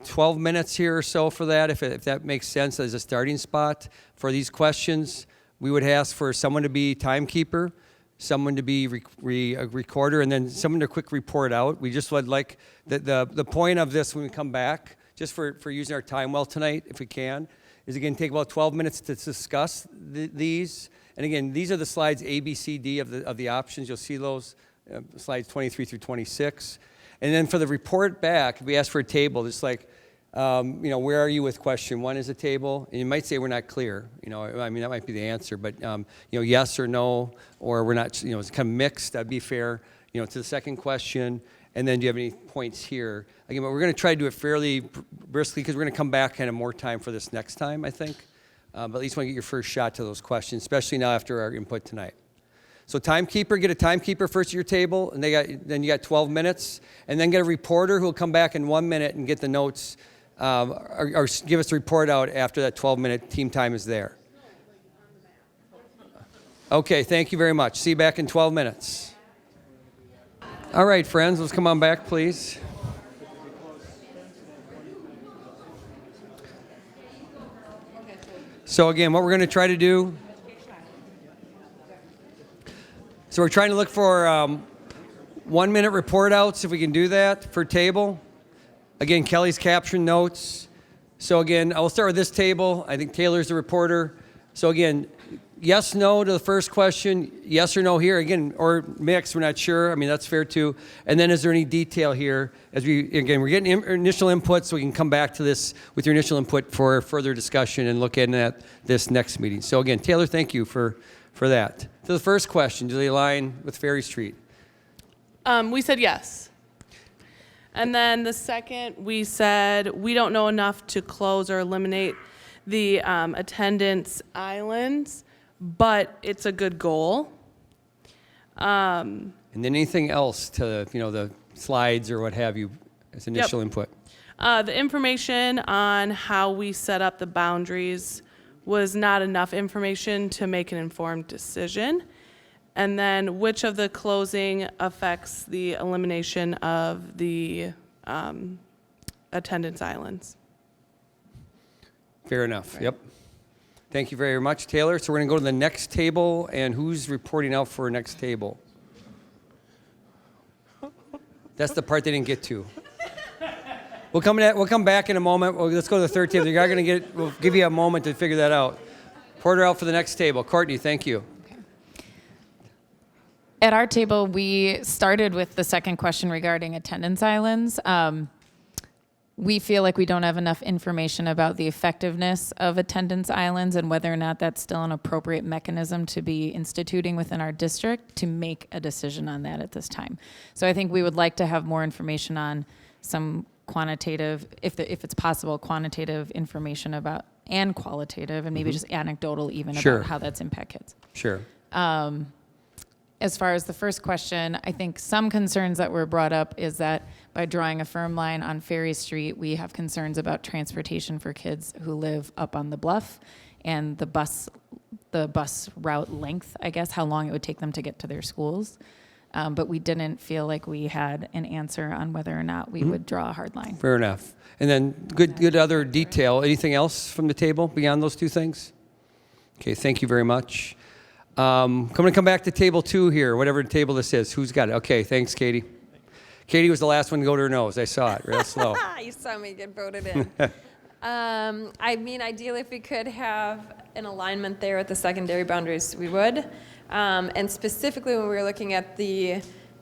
12 minutes here or so for that, if that makes sense as a starting spot for these questions. We would ask for someone to be timekeeper, someone to be a recorder, and then someone to quick report out. We just would like, the point of this when we come back, just for using our time well tonight, if we can, is again, take about 12 minutes to discuss these. And again, these are the slides A, B, C, D of the options. You'll see those, slides 23 through 26. And then for the report back, we ask for a table, just like, where are you with question one is a table? And you might say we're not clear. I mean, that might be the answer, but, yes or no, or we're not, it's kind of mixed, that'd be fair, to the second question. And then do you have any points here? Again, but we're going to try to do it fairly briskly because we're going to come back kind of more time for this next time, I think. But at least want to get your first shot to those questions, especially now after our input tonight. So timekeeper, get a timekeeper first at your table, and then you got 12 minutes, and then get a reporter who will come back in 1 minute and get the notes, or give us a report out after that 12-minute team time is there. Okay, thank you very much. See you back in 12 minutes. All right, friends, let's come on back, please. So again, what we're going to try to do, so we're trying to look for 1 minute report outs, if we can do that, for table. Again, Kelly's caption notes. So again, I'll start with this table. I think Taylor's the reporter. So again, yes, no to the first question, yes or no here. Again, or mix, we're not sure. I mean, that's fair too. And then is there any detail here? We're getting initial input, so we can come back to this with your initial input for further discussion and look at this next meeting. So again, Taylor, thank you for that. To the first question, do they align with Ferry Street? We said yes. And then the second, we said we don't know enough to close or eliminate the attendance islands, but it's a good goal. And then anything else to the slides or what have you as initial input? The information on how we set up the boundaries was not enough information to make an informed decision. And then which of the closing affects the elimination of the attendance islands? Fair enough. Right. Yep. Thank you very much, Taylor. So we're going to go to the next table, and who's reporting out for next table? That's the part they didn't get to. We'll come back in a moment. Let's go to the third table. We'll give you a moment to figure that out. Porter out for the next table. Courtney, thank you. At our table, we started with the second question regarding attendance islands. We feel like we don't have enough information about the effectiveness of attendance islands and whether or not that's still an appropriate mechanism to be instituting within our district to make a decision on that at this time. So I think we would like to have more information on some quantitative, if it's possible, quantitative information about, and qualitative, and maybe just anecdotal even about how that's impact kids. Sure. As far as the first question, I think some concerns that were brought up is that by drawing a firm line on Ferry Street, we have concerns about transportation for kids who live up on the bluff and the bus route length, I guess, how long it would take them to get to their schools. But we didn't feel like we had an answer on whether or not we would draw a hard line. Fair enough. And then good other detail. Anything else from the table beyond those two things? Okay, thank you very much. I'm going to come back to table 2 here, whatever table this is. Who's got it? Okay, thanks, Katie. Katie was the last one to go to her nose. I saw it real slow. You saw me get voted in. I mean, ideally, if we could have an alignment there with the secondary boundaries, we would. And specifically, when we were looking at the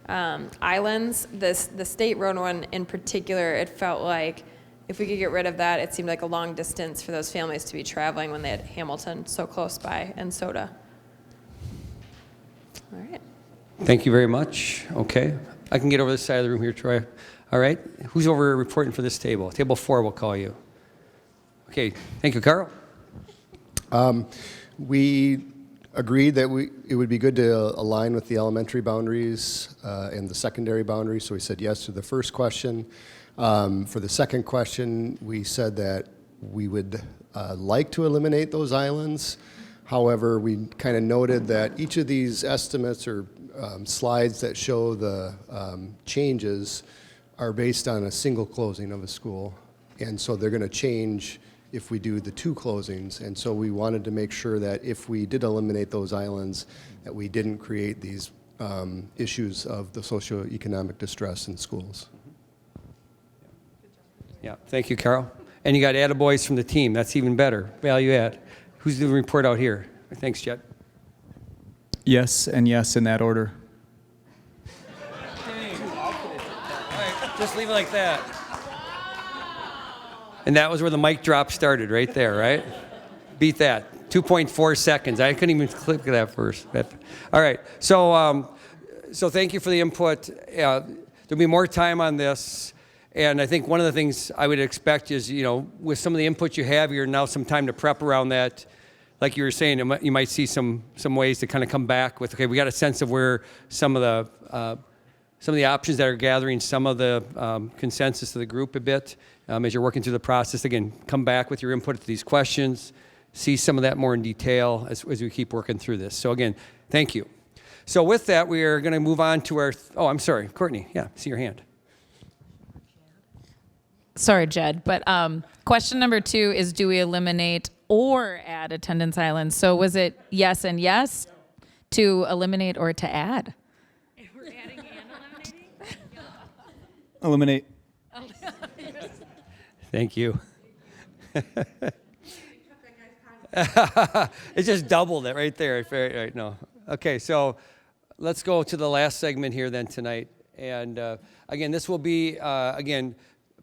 islands, the state road one in particular, it felt like if we could get rid of that, it seemed like a long distance for those families to be traveling when they had Hamilton so close by and Soda. All right. Thank you very much. Okay. I can get over this side of the room here, Troy. All right. Who's over reporting for this table? Table 4, we'll call you. Okay. Thank you, Carl. We agreed that it would be good to align with the elementary boundaries and the secondary boundaries, so we said yes to the first question. For the second question, we said that we would like to eliminate those islands. However, we kind of noted that each of these estimates or slides that show the changes are based on a single closing of a school, and so they're going to change if we do the 2 closings. And so we wanted to make sure that if we did eliminate those islands, that we didn't create these issues of the socioeconomic distress in schools. Yeah, thank you, Carl. And you got attaboys from the team. That's even better. Value add. Who's doing the report out here? Thanks, Jet. Yes and yes in that order. Just leave it like that. And that was where the mic drop started, right there, right? Beat that. 2.4 seconds. I couldn't even click that first. All right. So thank you for the input. There'll be more time on this. And I think one of the things I would expect is, with some of the input you have, you're now some time to prep around that. Like you were saying, you might see some ways to kind of come back with, okay, we got a sense of where some of the options that are gathering some of the consensus of the group a bit as you're working through the process. Again, come back with your input to these questions, see some of that more in detail as we keep working through this. So again, thank you. So with that, we are going to move on to our, I'm sorry, Courtney, yeah, see your hand. Sorry, Jed, but question number 2 is, do we eliminate or add attendance islands? So was it yes and yes to eliminate or to add? We're adding and Eliminate. eliminating? Thank you. It just doubled it right there. Right, no. Okay, so let's go to the last segment here then tonight. And again, this will be,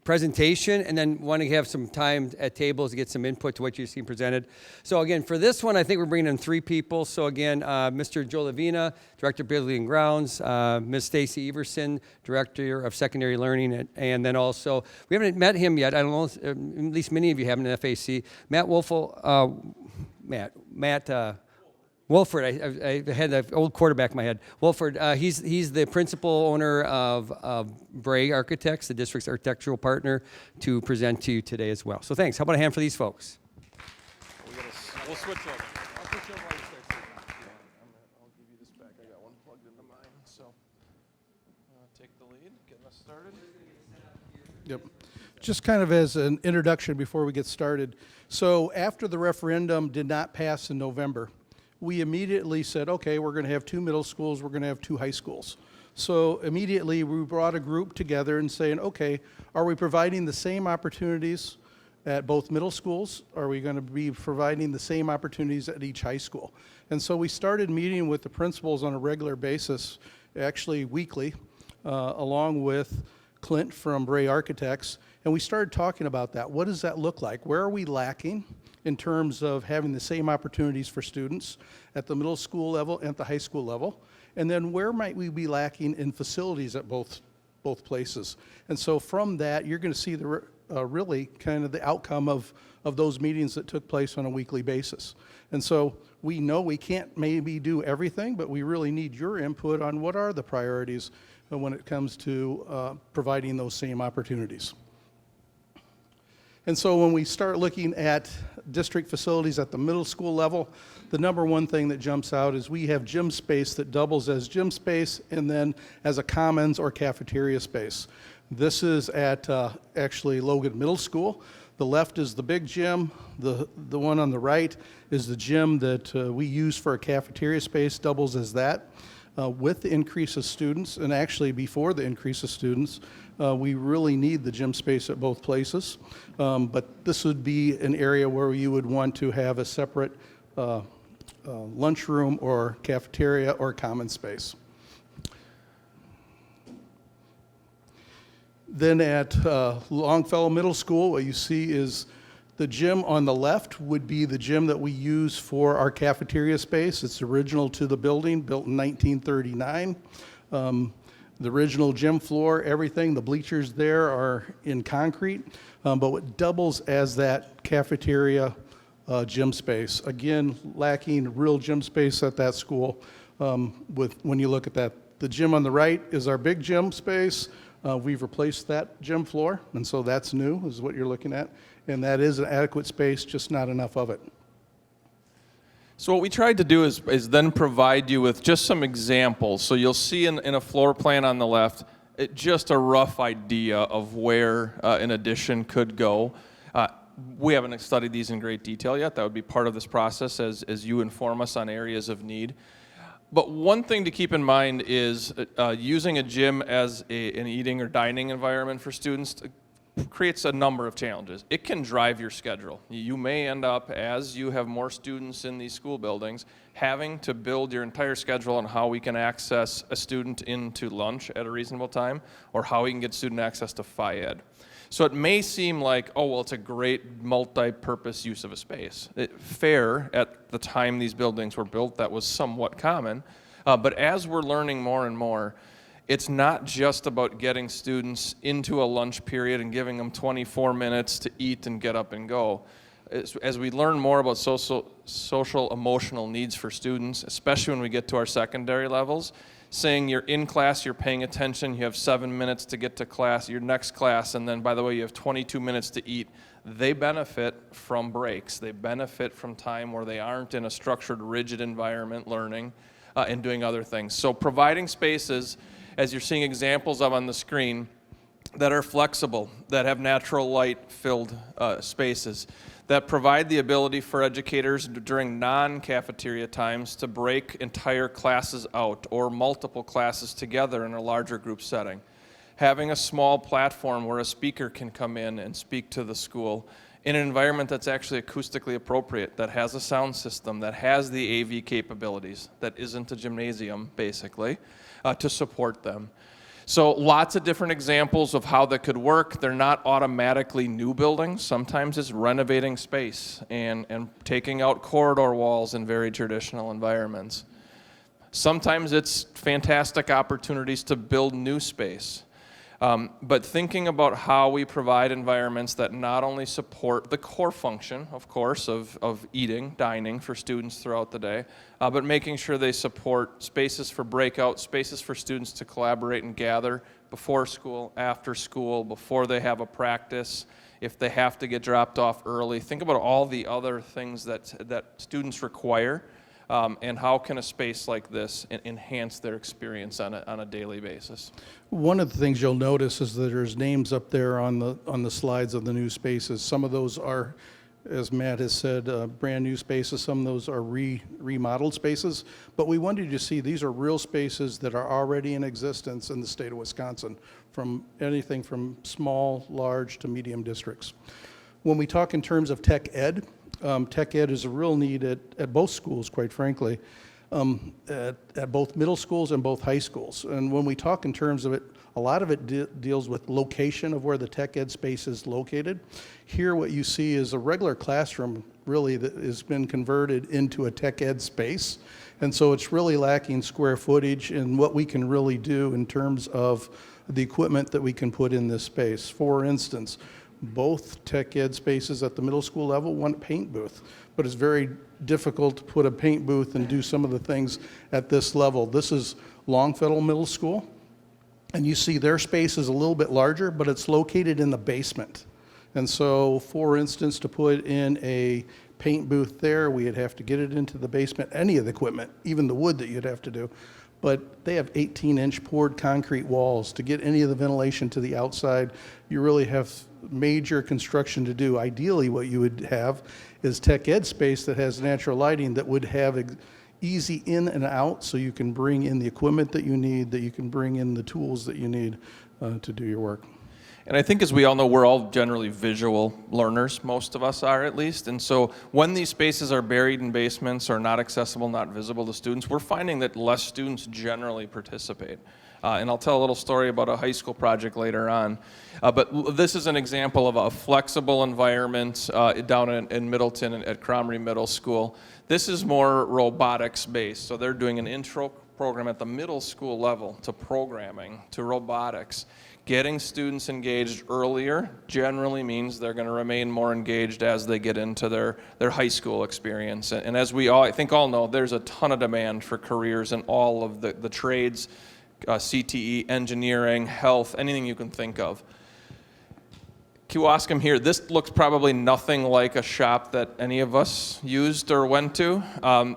presentation, and then want to have some time at tables to get some input to what you've seen presented. So again, for this one, I think we're bringing in 3 people. So again, Mr. Joe Lavina, Director of Building and Grounds, Ms. Stacy Everson, Director of Secondary Learning, and then also, we haven't met him yet, I don't know, at least many of you haven't in FAC, Matt Wolford, I had the old quarterback in my head. Wolford, he's the principal owner of Bray Architects, the district's architectural partner, to present to you today as well. So thanks. How about a hand for these folks? We'll switch over. I'll switch over while you start sitting. I'll give you this back. I got one plugged into mine, so take the lead, get us started. Yep. Just kind of as an introduction before we get started. So after the referendum did not pass in November, we immediately said, okay, we're going to have 2 middle schools, we're going to have 2 high schools. So immediately we brought a group together and saying, okay, are we providing the same opportunities at both middle schools? Are we going to be providing the same opportunities at each high school? And so we started meeting with the principals on a regular basis, actually weekly, along with Clint from Bray Architects, and we started talking about that. What does that look like? Where are we lacking in terms of having the same opportunities for students at the middle school level and at the high school level? And then where might we be lacking in facilities at both places? And so from that, you're going to see the really kind of the outcome of those meetings that took place on a weekly basis. And so we know we can't maybe do everything, but we really need your input on what are the priorities when it comes to providing those same opportunities. And so when we start looking at district facilities at the middle school level, the number one thing that jumps out is we have gym space that doubles as gym space and then as a commons or cafeteria space. This is at actually Logan Middle School. The left is the big gym. The one on the right is the gym that we use for a cafeteria space, doubles as that. With the increase of students, and actually before the increase of students, we really need the gym space at both places. But this would be an area where you would want to have a separate lunchroom or cafeteria or common space. Then at Longfellow Middle School, what you see is the gym on the left would be the gym that we use for our cafeteria space. It's original to the building, built in 1939. The original gym floor, everything, the bleachers there are in concrete, but what doubles as that cafeteria gym space. Again, lacking real gym space at that school. When you look at that, the gym on the right is our big gym space. We've replaced that gym floor, and so that's new, is what you're looking at. And that is an adequate space, just not enough of it. So what we tried to do is then provide you with just some examples. So you'll see in a floor plan on the left, just a rough idea of where an addition could go. We haven't studied these in great detail yet. That would be part of this process as you inform us on areas of need. But one thing to keep in mind is using a gym as an eating or dining environment for students creates a number of challenges. It can drive your schedule. You may end up, as you have more students in these school buildings, having to build your entire schedule on how we can access a student into lunch at a reasonable time, or how we can get student access to Phi Ed. So it may seem like, oh, well, it's a great multi-purpose use of a space. Fair, at the time these buildings were built, that was somewhat common. But as we're learning more and more, it's not just about getting students into a lunch period and giving them 24 minutes to eat and get up and go. As we learn more about social emotional needs for students, especially when we get to our secondary levels, saying you're in class, you're paying attention, you have 7 minutes to get to class, your next class, and then, by the way, you have 22 minutes to eat. They benefit from breaks. They benefit from time where they aren't in a structured, rigid environment learning and doing other things. So providing spaces, as you're seeing examples of on the screen, that are flexible, that have natural light-filled spaces, that provide the ability for educators during non-cafeteria times to break entire classes out or multiple classes together in a larger group setting. Having a small platform where a speaker can come in and speak to the school in an environment that's actually acoustically appropriate, that has a sound system, that has the AV capabilities, that isn't a gymnasium, basically, to support them. So lots of different examples of how that could work. They're not automatically new buildings. Sometimes it's renovating space and taking out corridor walls in very traditional environments. Sometimes it's fantastic opportunities to build new space. But thinking about how we provide environments that not only support the core function, of course, of eating, dining for students throughout the day, but making sure they support spaces for breakout, spaces for students to collaborate and gather before school, after school, before they have a practice, if they have to get dropped off early. Think about all the other things that students require, and how can a space like this enhance their experience on a daily basis. One of the things you'll notice is that there's names up there on the slides of the new spaces. Some of those are, as Matt has said, brand new spaces. Some of those are remodeled spaces. But we wanted you to see these are real spaces that are already in existence in the state of Wisconsin, from anything from small, large, to medium districts. When we talk in terms of tech ed is a real need at both schools, quite frankly, at both middle schools and both high schools. And when we talk in terms of it, a lot of it deals with location of where the tech ed space is located. Here what you see is a regular classroom really that has been converted into a tech ed space. And so it's really lacking square footage and what we can really do in terms of the equipment that we can put in this space. For instance, both tech ed spaces at the middle school level want a paint booth, but it's very difficult to put a paint booth and do some of the things at this level. This is Longfellow Middle School, and you see their space is a little bit larger, but it's located in the basement. And so, for instance, to put in a paint booth there, we'd have to get it into the basement, any of the equipment, even the wood that you'd have to do. But they have 18-inch poured concrete walls. To get any of the ventilation to the outside, you really have major construction to do. Ideally, what you would have is tech ed space that has natural lighting that would have easy in and out, so you can bring in the equipment that you need, that you can bring in the tools that you need to do your work. And I think, as we all know, we're all generally visual learners, most of us are at least. And so when these spaces are buried in basements or not accessible, not visible to students, we're finding that less students generally participate. And I'll tell a little story about a high school project later on. But this is an example of a flexible environment down in Middleton at Crombie Middle School. This is more robotics based. So they're doing an intro program at the middle school level to programming, to robotics. Getting students engaged earlier generally means they're going to remain more engaged as they get into their high school experience. And as we all, I think all know, there's a ton of demand for careers in all of the trades, CTE, engineering, health, anything you can think of. Kewaskum here, this looks probably nothing like a shop that any of us used or went to.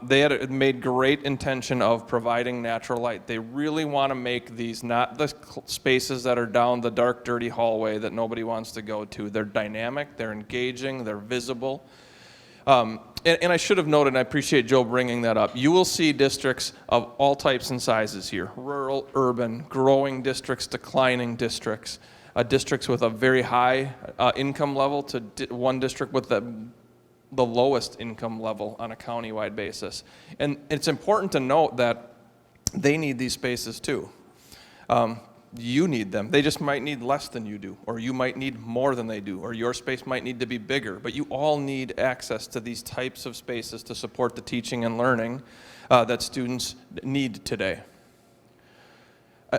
They had made great intention of providing natural light. They really want to make these not the spaces that are down the dark, dirty hallway that nobody wants to go to. They're dynamic, they're engaging, they're visible. And I should have noted, and I appreciate Joe bringing that up, you will see districts of all types and sizes here. Rural, urban, growing districts, declining districts. Districts with a very high income level to one district with the lowest income level on a countywide basis. And it's important to note that they need these spaces too. You need them. They just might need less than you do, or you might need more than they do, or your space might need to be bigger. But you all need access to these types of spaces to support the teaching and learning that students need today.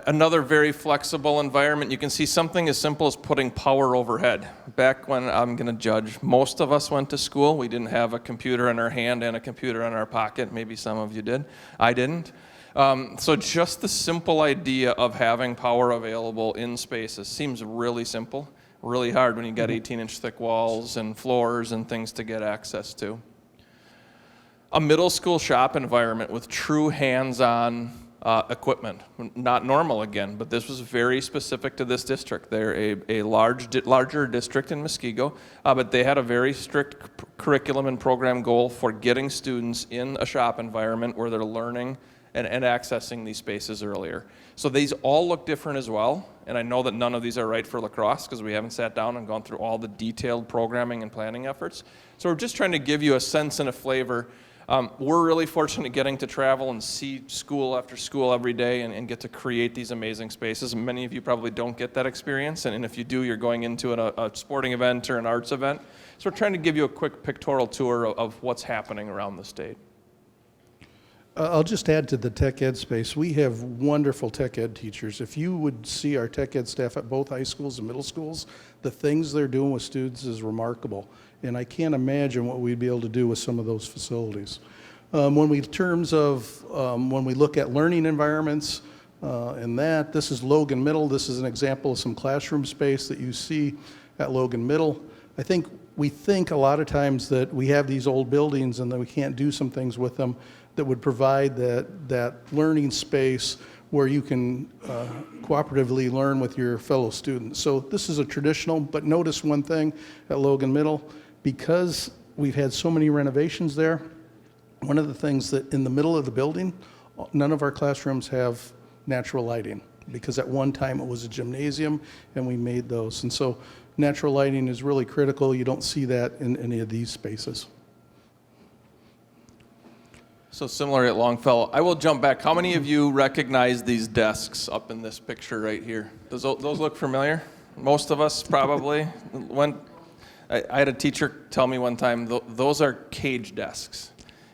Another very flexible environment, you can see something as simple as putting power overhead. Back when, I'm going to judge, most of us went to school. We didn't have a computer in our hand and a computer in our pocket. Maybe some of you did. I didn't. So just the simple idea of having power available in spaces seems really simple, really hard when you get 18-inch thick walls and floors and things to get access to. A middle school shop environment with true hands-on equipment. Not normal again, but this was very specific to this district. They're a larger district in Muskego, but they had a very strict curriculum and program goal for getting students in a shop environment where they're learning and accessing these spaces earlier. So these all look different as well, and I know that none of these are right for La Crosse because we haven't sat down and gone through all the detailed programming and planning efforts. So we're just trying to give you a sense and a flavor. We're really fortunate getting to travel and see school after school every day and get to create these amazing spaces. Many of you probably don't get that experience, and if you do, you're going into a sporting event or an arts event. So we're trying to give you a quick pictorial tour of what's happening around the state. I'll just add to the tech ed space. We have wonderful tech ed teachers. If you would see our tech ed staff at both high schools and middle schools, the things they're doing with students is remarkable. And I can't imagine what we'd be able to do with some of those facilities. When we look at learning environments and this is Logan Middle. This is an example of some classroom space that you see at Logan Middle. We think a lot of times that we have these old buildings and that we can't do some things with them that would provide that learning space where you can cooperatively learn with your fellow students. So this is a traditional, but notice one thing at Logan Middle, because we've had so many renovations there, one of the things that in the middle of the building, none of our classrooms have natural lighting, because at one time it was a gymnasium and we made those. And so natural lighting is really critical. You don't see that in any of these spaces. So similar at Longfellow. I will jump back. How many of you recognize these desks up in this picture right here? Those look familiar? Most of us probably. I had a teacher tell me one time, those are cage desks,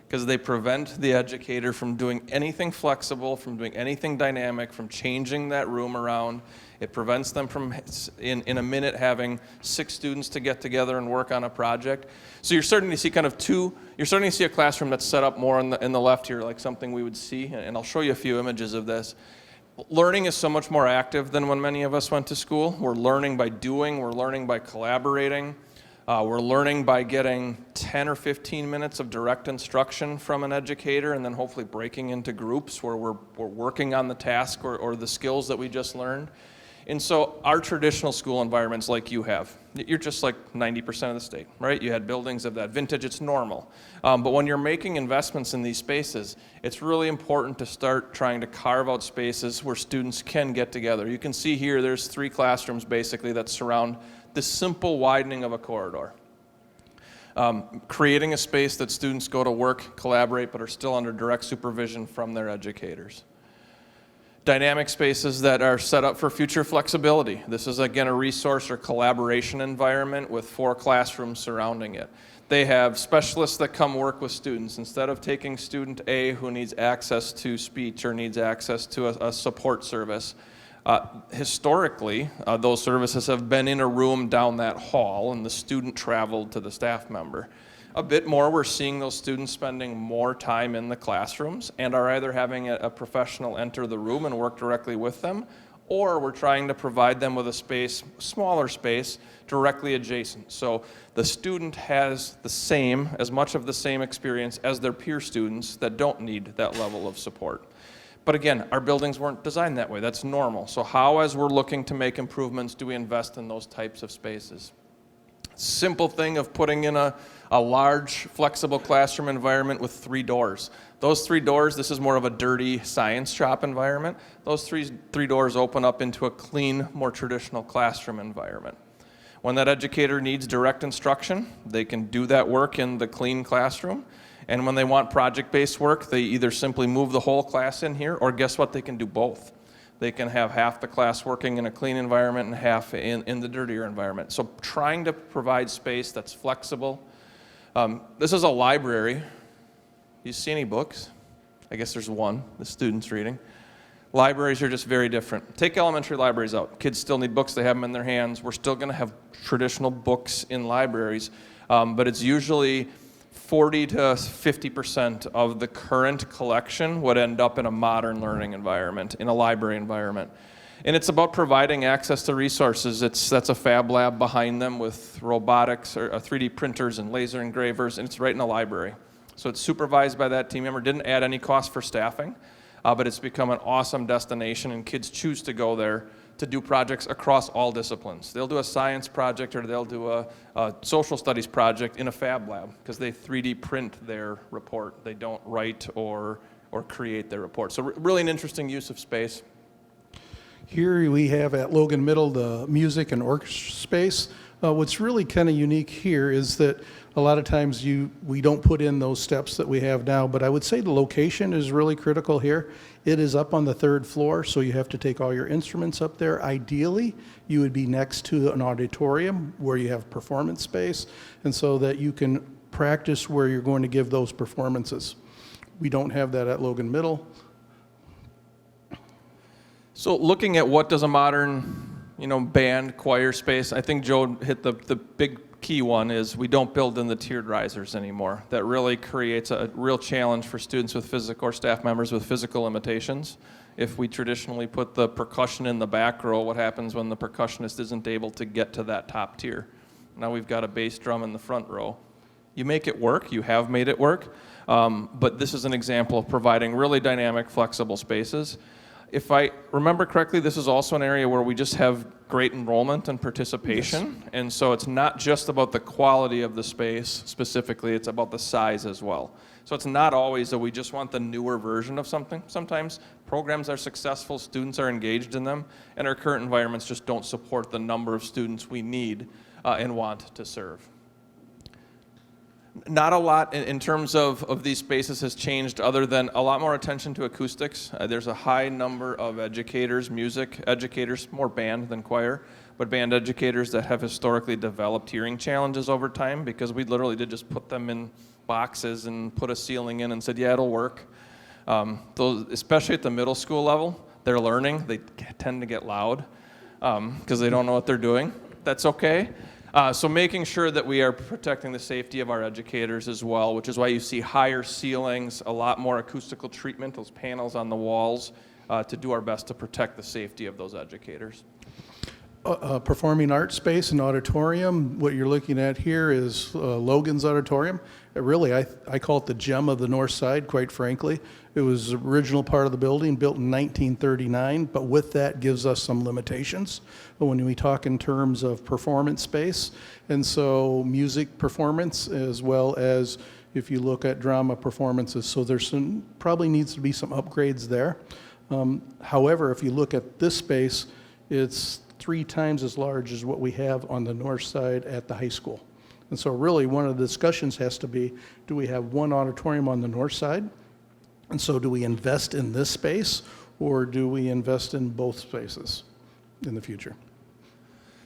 because they prevent the educator from doing anything flexible, from doing anything dynamic, from changing that room around. It prevents them from, in a minute, having 6 students to get together and work on a project. So you're starting to see you're starting to see a classroom that's set up more in the left here, like something we would see, and I'll show you a few images of this. Learning is so much more active than when many of us went to school. We're learning by doing, we're learning by collaborating. We're learning by getting 10 or 15 minutes of direct instruction from an educator and then hopefully breaking into groups where we're working on the task or the skills that we just learned. And so our traditional school environments like you have, you're just like 90% of the state, right? You had buildings of that vintage, it's normal. But when you're making investments in these spaces, it's really important to start trying to carve out spaces where students can get together. You can see here there's 3 classrooms basically that surround this simple widening of a corridor. Creating a space that students go to work, collaborate, but are still under direct supervision from their educators. Dynamic spaces that are set up for future flexibility. This is again a resource or collaboration environment with 4 classrooms surrounding it. They have specialists that come work with students. Instead of taking student A who needs access to speech or needs access to a support service, historically, those services have been in a room down that hall, and the student traveled to the staff member. A bit more, we're seeing those students spending more time in the classrooms and are either having a professional enter the room and work directly with them, or we're trying to provide them with a space, smaller space, directly adjacent. So the student has as much of the same experience as their peer students that don't need that level of support. But again, our buildings weren't designed that way. That's normal. So how, as we're looking to make improvements, do we invest in those types of spaces? Simple thing of putting in a large, flexible classroom environment with 3 doors. Those 3 doors, this is more of a dirty science shop environment. Those three doors open up into a clean, more traditional classroom environment. When that educator needs direct instruction, they can do that work in the clean classroom. And when they want project-based work, they either simply move the whole class in here, or guess what, they can do both. They can have half the class working in a clean environment and half in the dirtier environment. So trying to provide space that's flexible. This is a library. You see any books? I guess there's one, the students reading. Libraries are just very different. Take elementary libraries out. Kids still need books, they have them in their hands. We're still gonna have traditional books in libraries, but it's usually 40 to 50% of the current collection would end up in a modern learning environment, in a library environment. And it's about providing access to resources. That's a fab lab behind them with robotics or 3D printers and laser engravers, and it's right in a library. So it's supervised by that team member. Didn't add any cost for staffing, but it's become an awesome destination, and kids choose to go there to do projects across all disciplines. They'll do a science project or they'll do a social studies project in a fab lab because they 3D print their report. They don't write or create their report. So really an interesting use of space. Here we have at Logan Middle the music and orchestra space. What's really kind of unique here is that a lot of times we don't put in those steps that we have now, but I would say the location is really critical here. It is up on the 3rd floor, so you have to take all your instruments up there. Ideally, you would be next to an auditorium where you have performance space, and so that you can practice where you're going to give those performances. We don't have that at Logan Middle. So looking at what does a modern, band, choir space, I think Joe hit the big key one is we don't build in the tiered risers anymore. That really creates a real challenge for students with physical or staff members with physical limitations. If we traditionally put the percussion in the back row, what happens when the percussionist isn't able to get to that top tier? Now we've got a bass drum in the front row. You make it work, you have made it work, but this is an example of providing really dynamic, flexible spaces. If I remember correctly, this is also an area where we just have great enrollment and participation. Yes. And so it's not just about the quality of the space specifically, it's about the size as well. So it's not always that we just want the newer version of something. Sometimes programs are successful, students are engaged in them, and our current environments just don't support the number of students we need and want to serve. Not a lot in terms of these spaces has changed other than a lot more attention to acoustics. There's a high number of educators, music educators, more band than choir, but band educators that have historically developed hearing challenges over time because we literally did just put them in boxes and put a ceiling in and said, yeah, it'll work. Those, especially at the middle school level, they're learning. They tend to get loud because they don't know what they're doing. That's okay. So making sure that we are protecting the safety of our educators as well, which is why you see higher ceilings, a lot more acoustical treatment, those panels on the walls, to do our best to protect the safety of those educators. Performing arts space and auditorium, what you're looking at here is Logan's Auditorium. Really, I call it the gem of the north side, quite frankly. It was the original part of the building, built in 1939, but with that gives us some limitations when we talk in terms of performance space. And so music performance as well as if you look at drama performances. So there's probably needs to be some upgrades there. However, if you look at this space, it's 3 times as large as what we have on the north side at the high school. And so really one of the discussions has to be, do we have one auditorium on the north side? And so do we invest in this space or do we invest in both spaces in the future?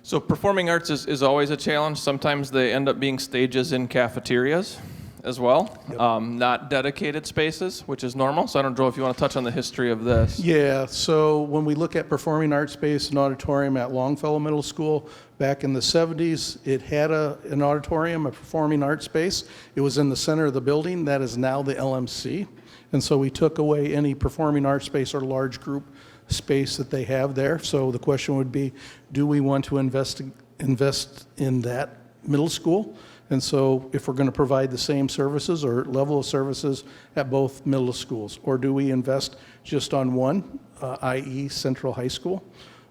So performing arts is always a challenge. Sometimes they end up being stages in cafeterias as well, not dedicated spaces, which is normal. So I don't know if you want to touch on the history of this. Yeah, so when we look at performing arts space and auditorium at Longfellow Middle School, back in the 70s, it had an auditorium, a performing arts space. It was in the center of the building. That is now the LMC. And so we took away any performing arts space or large group space that they have there. So the question would be, do we want to invest in that middle school? And so if we're going to provide the same services or level of services at both middle schools, or do we invest just on one, i.e. Central High School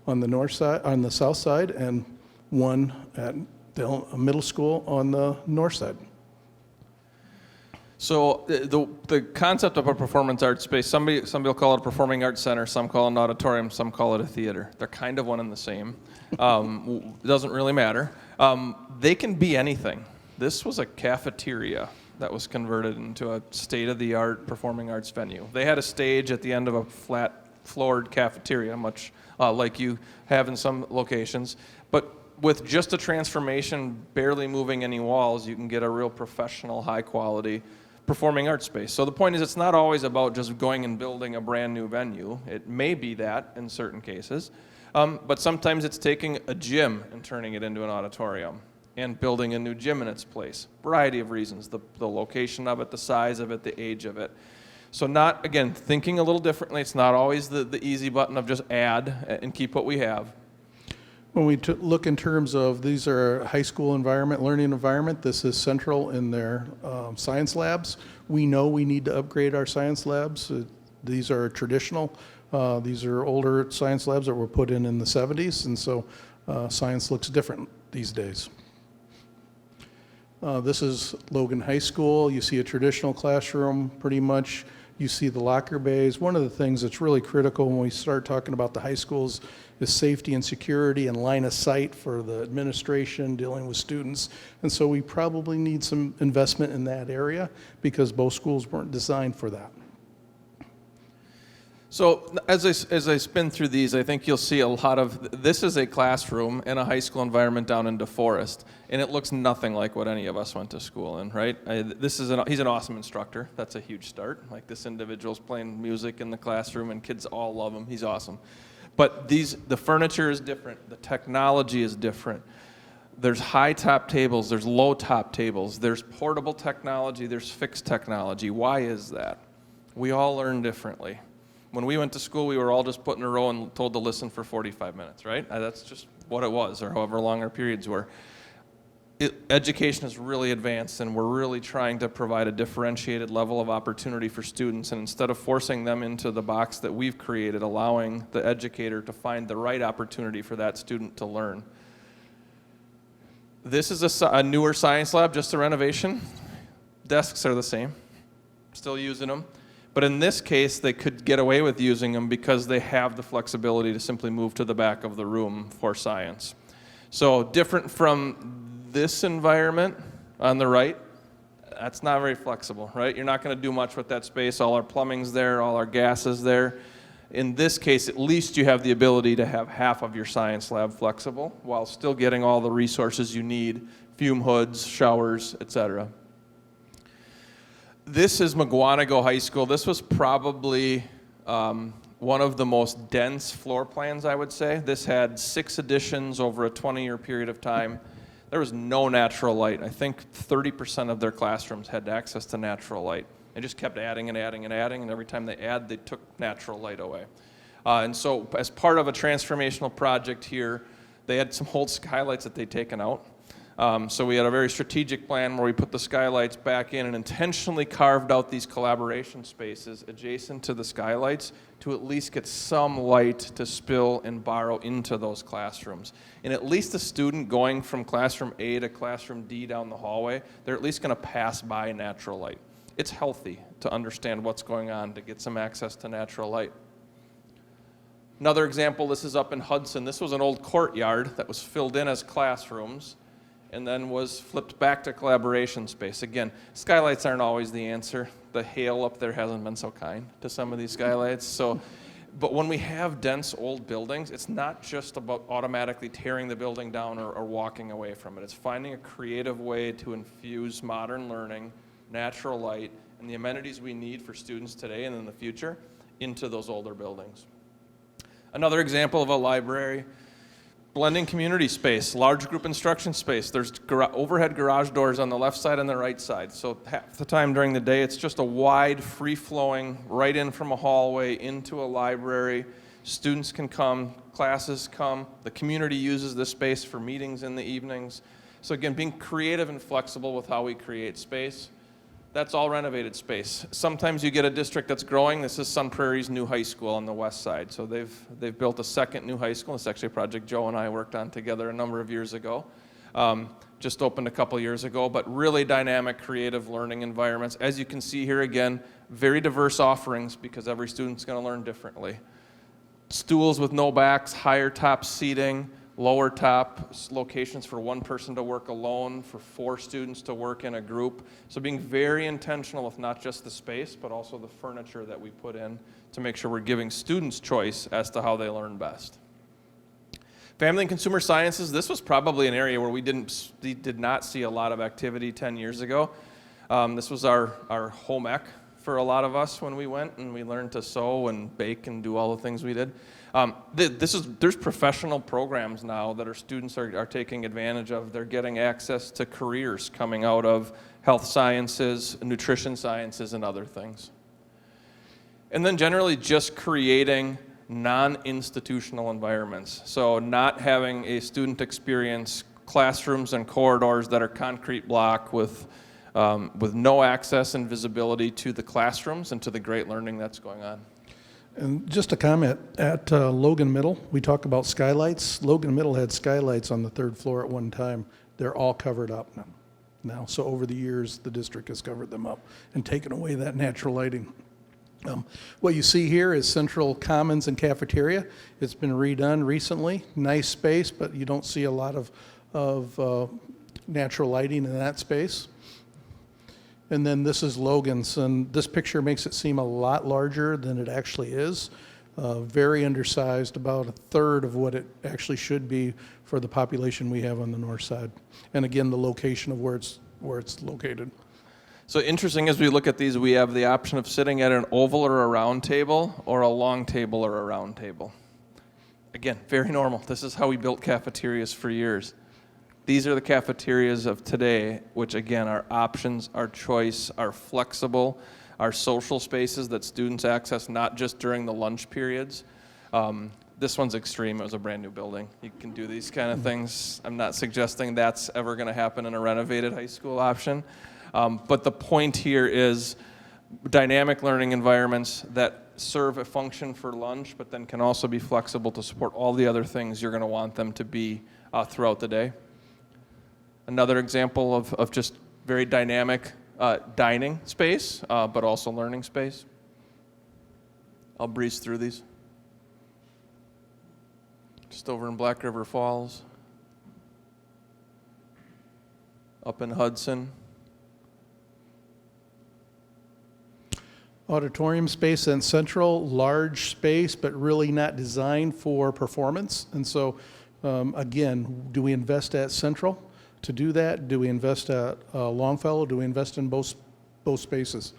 on the north side, on the south side, and one at the middle school on the north side? So the concept of a performance arts space, somebody will call it a performing arts center, some call it an auditorium, some call it a theater. They're kind of one and the same. It doesn't really matter. They can be anything. This was a cafeteria that was converted into a state-of-the-art performing arts venue. They had a stage at the end of a flat-floored cafeteria, much like you have in some locations. But with just a transformation, barely moving any walls, you can get a real professional, high-quality performing arts space. So the point is, it's not always about just going and building a brand new venue. It may be that in certain cases, but sometimes it's taking a gym and turning it into an auditorium and building a new gym in its place. Variety of reasons, the location of it, the size of it, the age of it. So not, again, thinking a little differently. It's not always the easy button of just add and keep what we have. When we look in terms of, these are high school environment, learning environment, this is central in their science labs. We know we need to upgrade our science labs. These are traditional. These are older science labs that were put in the 70s, and so science looks different these days. This is Logan High School. You see a traditional classroom, pretty much. You see the locker bays. One of the things that's really critical when we start talking about the high schools is safety and security and line of sight for the administration dealing with students. And so we probably need some investment in that area because both schools weren't designed for that. So as I spin through these, I think you'll see a lot of, this is a classroom in a high school environment down in DeForest, and it looks nothing like what any of us went to school in, right? He's an awesome instructor. That's a huge start. Like, this individual's playing music in the classroom, and kids all love him. He's awesome. But the furniture is different. The technology is different. There's high top tables. There's low top tables. There's portable technology. There's fixed technology. Why is that? We all learn differently. When we went to school, we were all just put in a row and told to listen for 45 minutes, right? That's just what it was, or however long our periods were. Education has really advanced, and we're really trying to provide a differentiated level of opportunity for students, and instead of forcing them into the box that we've created, allowing the educator to find the right opportunity for that student to learn. This is a newer science lab, just a renovation. Desks are the same, still using them. But in this case, they could get away with using them because they have the flexibility to simply move to the back of the room for science. So different from this environment on the right, that's not very flexible, right? You're not going to do much with that space. All our plumbing's there, all our gas is there. In this case, at least you have the ability to have half of your science lab flexible while still getting all the resources you need, fume hoods, showers, etc. This is McGuanago High School. This was probably one of the most dense floor plans, I would say. This had 6 additions over a 20-year period of time. There was no natural light. I think 30% of their classrooms had access to natural light. They just kept adding and adding and adding, and every time they add, they took natural light away. And so as part of a transformational project here, they had some old skylights that they'd taken out. So we had a very strategic plan where we put the skylights back in and intentionally carved out these collaboration spaces adjacent to the skylights to at least get some light to spill and borrow into those classrooms. And at least the student going from classroom A to classroom D down the hallway, they're at least going to pass by natural light. It's healthy to understand what's going on, to get some access to natural light. Another example, this is up in Hudson. This was an old courtyard that was filled in as classrooms and then was flipped back to collaboration space. Again, skylights aren't always the answer. The hail up there hasn't been so kind to some of these skylights. So But when we have dense old buildings, it's not just about automatically tearing the building down or walking away from it. It's finding a creative way to infuse modern learning, natural light, and the amenities we need for students today and in the future into those older buildings. Another example of a library, blending community space, large group instruction space. There's overhead garage doors on the left side and the right side. So half the time during the day, it's just a wide, free-flowing, right in from a hallway into a library. Students can come, classes come. The community uses this space for meetings in the evenings. So again, being creative and flexible with how we create space. That's all renovated space. Sometimes you get a district that's growing. This is Sun Prairie's new high school on the west side. So they've built a second new high school. It's actually a project Joe and I worked on together a number of years ago. Just opened a couple years ago, but really dynamic, creative learning environments. As you can see here again, very diverse offerings because every student's going to learn differently. Stools with no backs, higher top seating, lower top locations for one person to work alone, for 4 students to work in a group. So being very intentional with not just the space, but also the furniture that we put in to make sure we're giving students choice as to how they learn best. Family and consumer sciences, this was probably an area where we did not see a lot of activity 10 years ago. This was our home ec for a lot of us when we went and we learned to sew and bake and do all the things we did. There's professional programs now that our students are taking advantage of. They're getting access to careers coming out of health sciences, nutrition sciences, and other things. And then generally just creating non-institutional environments. So not having a student experience classrooms and corridors that are concrete block with no access and visibility to the classrooms and to the great learning that's going on. And just a comment, at Logan Middle, we talk about skylights. Logan Middle had skylights on the 3rd floor at one time. They're all covered up now. So over the years, the district has covered them up and taken away that natural lighting. What you see here is Central Commons and Cafeteria. It's been redone recently. Nice space, but you don't see a lot of natural lighting in that space. And then this is Logan's, and this picture makes it seem a lot larger than it actually is. Very undersized, about 1/3 of what it actually should be for the population we have on the north side. And again, the location of where it's located. So interesting, as we look at these, we have the option of sitting at an oval or a round table, or a long table or a round table. Again, very normal. This is how we built cafeterias for years. These are the cafeterias of today, which again are options, our choice, are flexible, are social spaces that students access not just during the lunch periods. This one's extreme. It was a brand new building. You can do these kind of things. I'm not suggesting that's ever going to happen in a renovated high school option. But the point here is dynamic learning environments that serve a function for lunch, but then can also be flexible to support all the other things you're going to want them to be throughout the day. Another example of just very dynamic dining space, but also learning space. I'll breeze through these. Just over in Black River Falls. Up in Hudson. Auditorium space and Central, large space, but really not designed for performance. And so, again, do we invest at Central to do that? Do we invest at Longfellow? Do we invest in both spaces?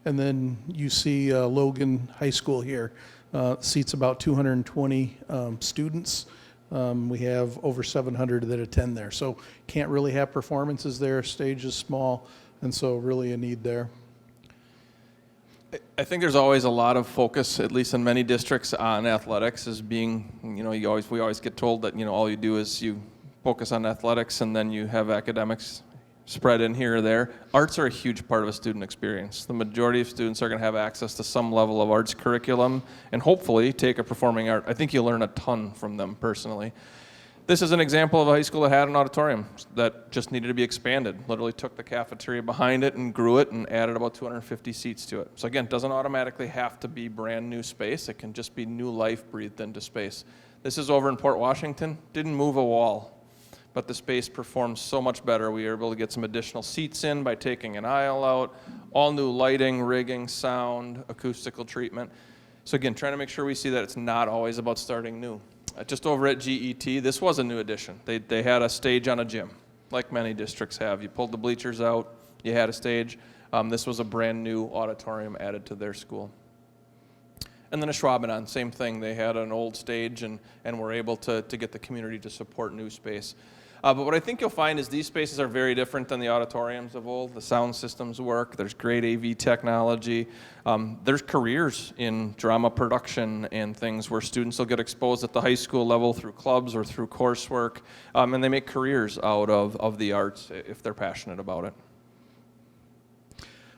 And then you see Logan High School here. Seats about 220 students. We have over 700 that attend there. So can't really have performances there. Stage is small, and so really a need there. I think there's always a lot of focus, at least in many districts, on athletics as being, we always get told that, all you do is you focus on athletics and then you have academics spread in here or there. Arts are a huge part of a student experience. The majority of students are going to have access to some level of arts curriculum and hopefully take a performing art. I think you'll learn a ton from them personally. This is an example of a high school that had an auditorium that just needed to be expanded. Literally took the cafeteria behind it and grew it and added about 250 seats to it. So again, it doesn't automatically have to be brand new space. It can just be new life breathed into space. This is over in Port Washington. Didn't move a wall. but the space performs so much better. We were able to get some additional seats in by taking an aisle out, all new lighting, rigging, sound, acoustical treatment. So again, trying to make sure we see that it's not always about starting new. Just over at GET, this was a new addition. They had a stage on a gym, like many districts have. You pulled the bleachers out, you had a stage. This was a brand new auditorium added to their school. And then a Schwabenon, same thing. They had an old stage and were able to get the community to support new space. But what I think you'll find is these spaces are very different than the auditoriums of old. The sound systems work. There's great AV technology. There's careers in drama production and things where students will get exposed at the high school level through clubs or through coursework, and they make careers out of the arts if they're passionate about it.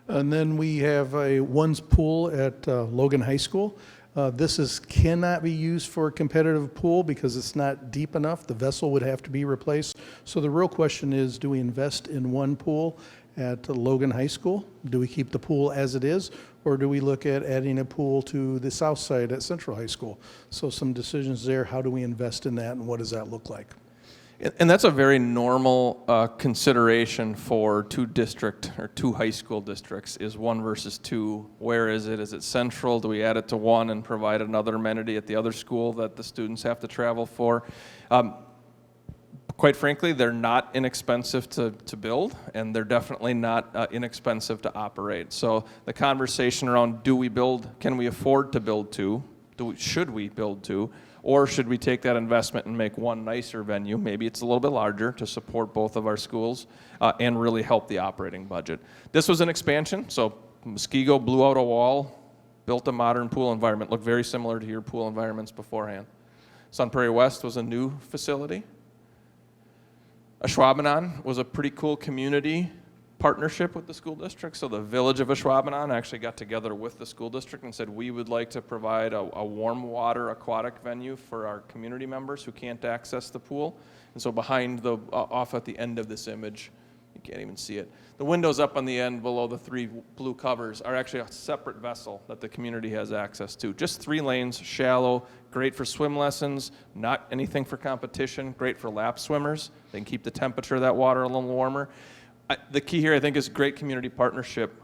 And then we have a one's pool at Logan High School. This cannot be used for a competitive pool because it's not deep enough. The vessel would have to be replaced. So the real question is, do we invest in one pool at Logan High School? Do we keep the pool as it is? Or do we look at adding a pool to the south side at Central High School? So some decisions there. How do we invest in that, and what does that look like? And that's a very normal consideration for two high school districts, is one versus two. Where is it? Is it central? Do we add it to one and provide another amenity at the other school that the students have to travel for? Quite frankly, they're not inexpensive to build, and they're definitely not inexpensive to operate. So the conversation around can we afford to build two? Should we build two? Or should we take that investment and make one nicer venue? Maybe it's a little bit larger to support both of our schools and really help the operating budget. This was an expansion, so Muskego blew out a wall, built a modern pool environment, looked very similar to your pool environments beforehand. Sun Prairie West was a new facility. Schwabenon was a pretty cool community partnership with the school district. So the village of Schwabenon actually got together with the school district and said, we would like to provide a warm water aquatic venue for our community members who can't access the pool. And so off at the end of this image, you can't even see it, the windows up on the end below the three blue covers are actually a separate vessel that the community has access to. Just 3 lanes, shallow, great for swim lessons, not anything for competition, great for lap swimmers. They can keep the temperature of that water a little warmer. The key here, I think, is great community partnership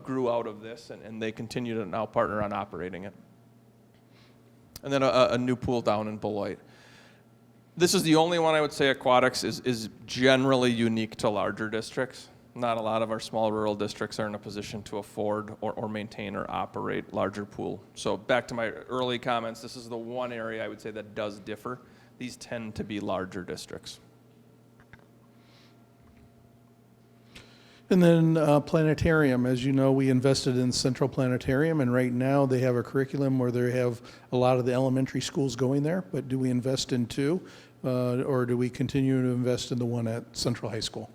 grew out of this, and they continue to now partner on operating it. And then a new pool down in Beloit. This is the only one I would say aquatics is generally unique to larger districts. Not a lot of our small rural districts are in a position to afford or maintain or operate larger pool. So back to my early comments, this is the one area I would say that does differ. These tend to be larger districts. And then planetarium, as you know, we invested in Central Planetarium, and right now they have a curriculum where they have a lot of the elementary schools going there. But do we invest in 2, or do we continue to invest in the one at Central High School?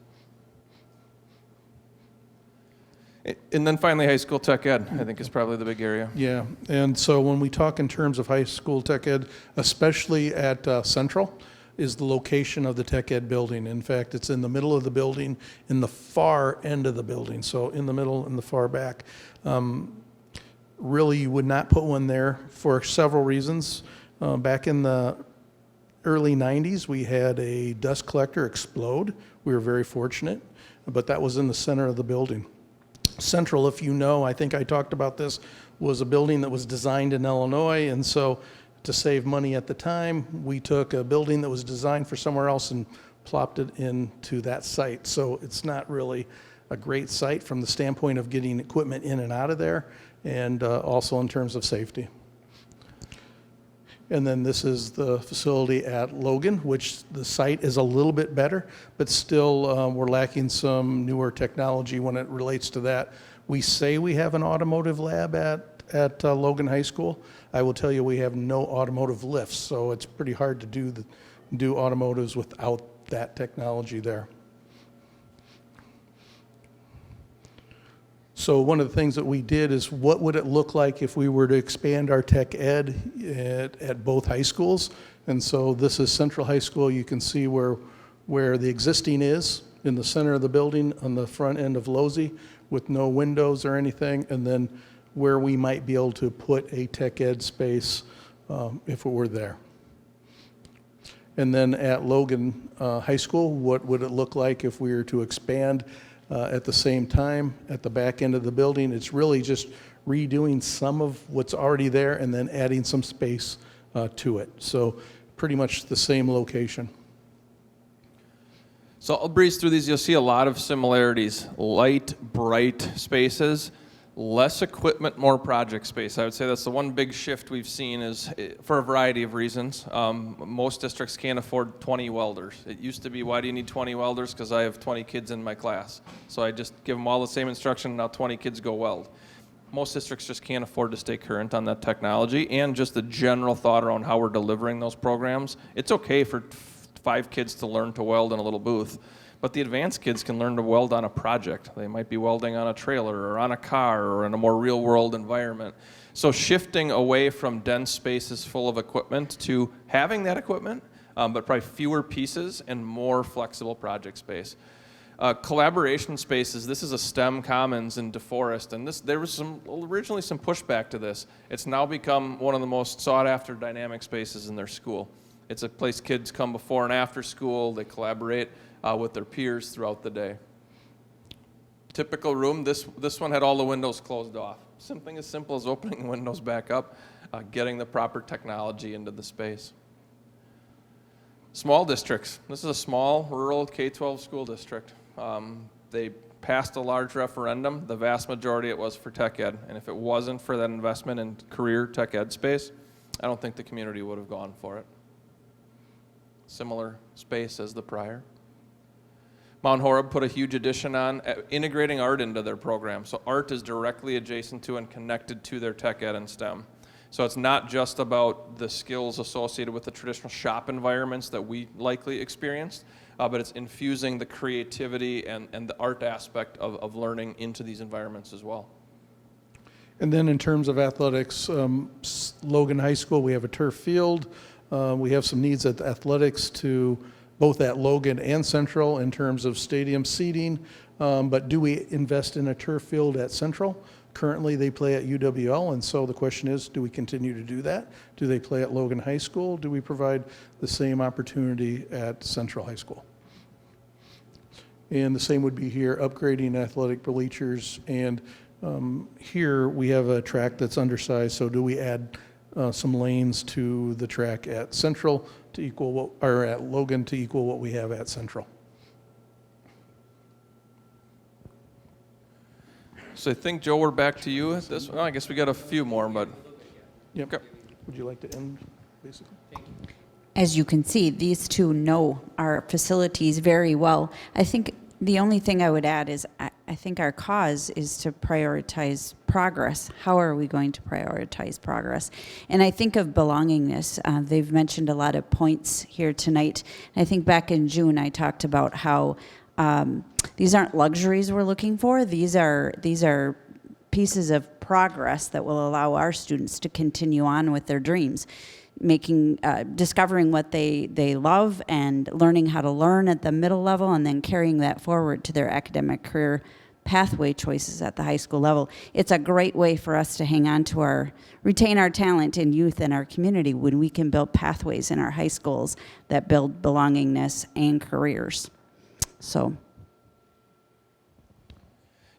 And then finally, high school tech ed, I think, is probably the big area. Yeah, and so when we talk in terms of high school tech ed, especially at Central, is the location of the tech ed building. In fact, it's in the middle of the building, in the far end of the building, so in the middle and the far back. Really, you would not put one there for several reasons. Back in the early 90s, we had a dust collector explode. We were very fortunate, but that was in the center of the building. Central, if you know, I think I talked about this, was a building that was designed in Illinois, and so to save money at the time, we took a building that was designed for somewhere else and plopped it into that site. So it's not really a great site from the standpoint of getting equipment in and out of there, and also in terms of safety. And then this is the facility at Logan, which the site is a little bit better, but still we're lacking some newer technology when it relates to that. We say we have an automotive lab at Logan High School. I will tell you we have no automotive lifts, so it's pretty hard to do automotives without that technology there. So one of the things that we did is, what would it look like if we were to expand our tech ed at both high schools? And so this is Central High School. You can see where the existing is in the center of the building on the front end of Losey with no windows or anything, and then where we might be able to put a tech ed space if it were there. And then at Logan High School, what would it look like if we were to expand at the same time at the back end of the building? It's really just redoing some of what's already there and then adding some space to it. So pretty much the same location. So I'll breeze through these. You'll see a lot of similarities. Light, bright spaces, less equipment, more project space. I would say that's the one big shift we've seen is for a variety of reasons. Most districts can't afford 20 welders. It used to be, why do you need 20 welders? Because I have 20 kids in my class. So I just give them all the same instruction, now 20 kids go weld. Most districts just can't afford to stay current on that technology, and just the general thought around how we're delivering those programs. It's okay for 5 kids to learn to weld in a little booth, but the advanced kids can learn to weld on a project. They might be welding on a trailer or on a car or in a more real world environment. So shifting away from dense spaces full of equipment to having that equipment, but probably fewer pieces and more flexible project space. Collaboration spaces, this is a STEM Commons in DeForest, and there was originally some pushback to this. It's now become one of the most sought after dynamic spaces in their school. It's a place kids come before and after school, they collaborate with their peers throughout the day. Typical room, this one had all the windows closed off. Something as simple as opening the windows back up, getting the proper technology into the space. Small districts, this is a small rural K-12 school district. They passed a large referendum. The vast majority it was for tech ed, and if it wasn't for that investment in career tech ed space, I don't think the community would have gone for it. Similar space as the prior. Mount Horeb put a huge addition on integrating art into their program. So art is directly adjacent to and connected to their tech ed and STEM. So it's not just about the skills associated with the traditional shop environments that we likely experienced, but it's infusing the creativity and the art aspect of learning into these environments as well. And then in terms of athletics, Logan High School, we have a turf field. We have some needs at athletics to both at Logan and Central in terms of stadium seating. But do we invest in a turf field at Central? Currently, they play at UWL, and so the question is, do we continue to do that? Do they play at Logan High School? Do we provide the same opportunity at Central High School? And the same would be here, upgrading athletic bleachers. And here we have a track that's undersized, so do we add some lanes to the track at Central to equal what, or at Logan to equal what we have at Central? So I think, Joe, we're back to you. Well, I guess we got a few more, but. Yep. Okay. Would you like to end, basically? As you can see, these two know our facilities very well. I think the only thing I would add is I think our cause is to prioritize progress. How are we going to prioritize progress? And I think of belongingness. They've mentioned a lot of points here tonight. I think back in June I talked about how these aren't luxuries we're looking for. These are pieces of progress that will allow our students to continue on with their dreams, discovering what they love and learning how to learn at the middle level, and then carrying that forward to their academic career pathway choices at the high school level. It's a great way for us to hang on to retain our talent in youth in our community when we can build pathways in our high schools that build belongingness and careers. So.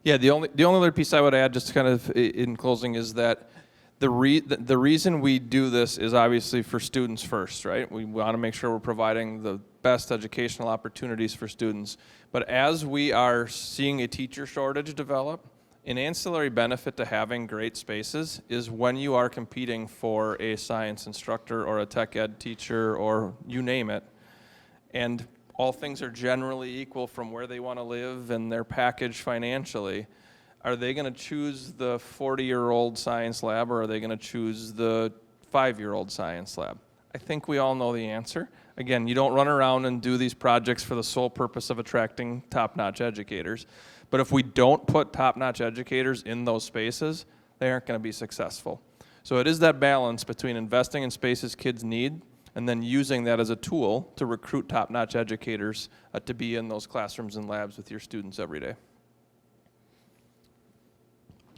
Yeah, the only other piece I would add, just kind of in closing, is that the reason we do this is obviously for students first, right? We want to make sure we're providing the best educational opportunities for students. But as we are seeing a teacher shortage develop, an ancillary benefit to having great spaces is when you are competing for a science instructor or a tech ed teacher or you name it, and all things are generally equal from where they want to live and their package financially, are they going to choose the 40-year-old science lab, or are they going to choose the 5-year-old science lab? I think we all know the answer. Again, you don't run around and do these projects for the sole purpose of attracting top-notch educators. But if we don't put top-notch educators in those spaces, they aren't going to be successful. So it is that balance between investing in spaces kids need and then using that as a tool to recruit top-notch educators to be in those classrooms and labs with your students every day.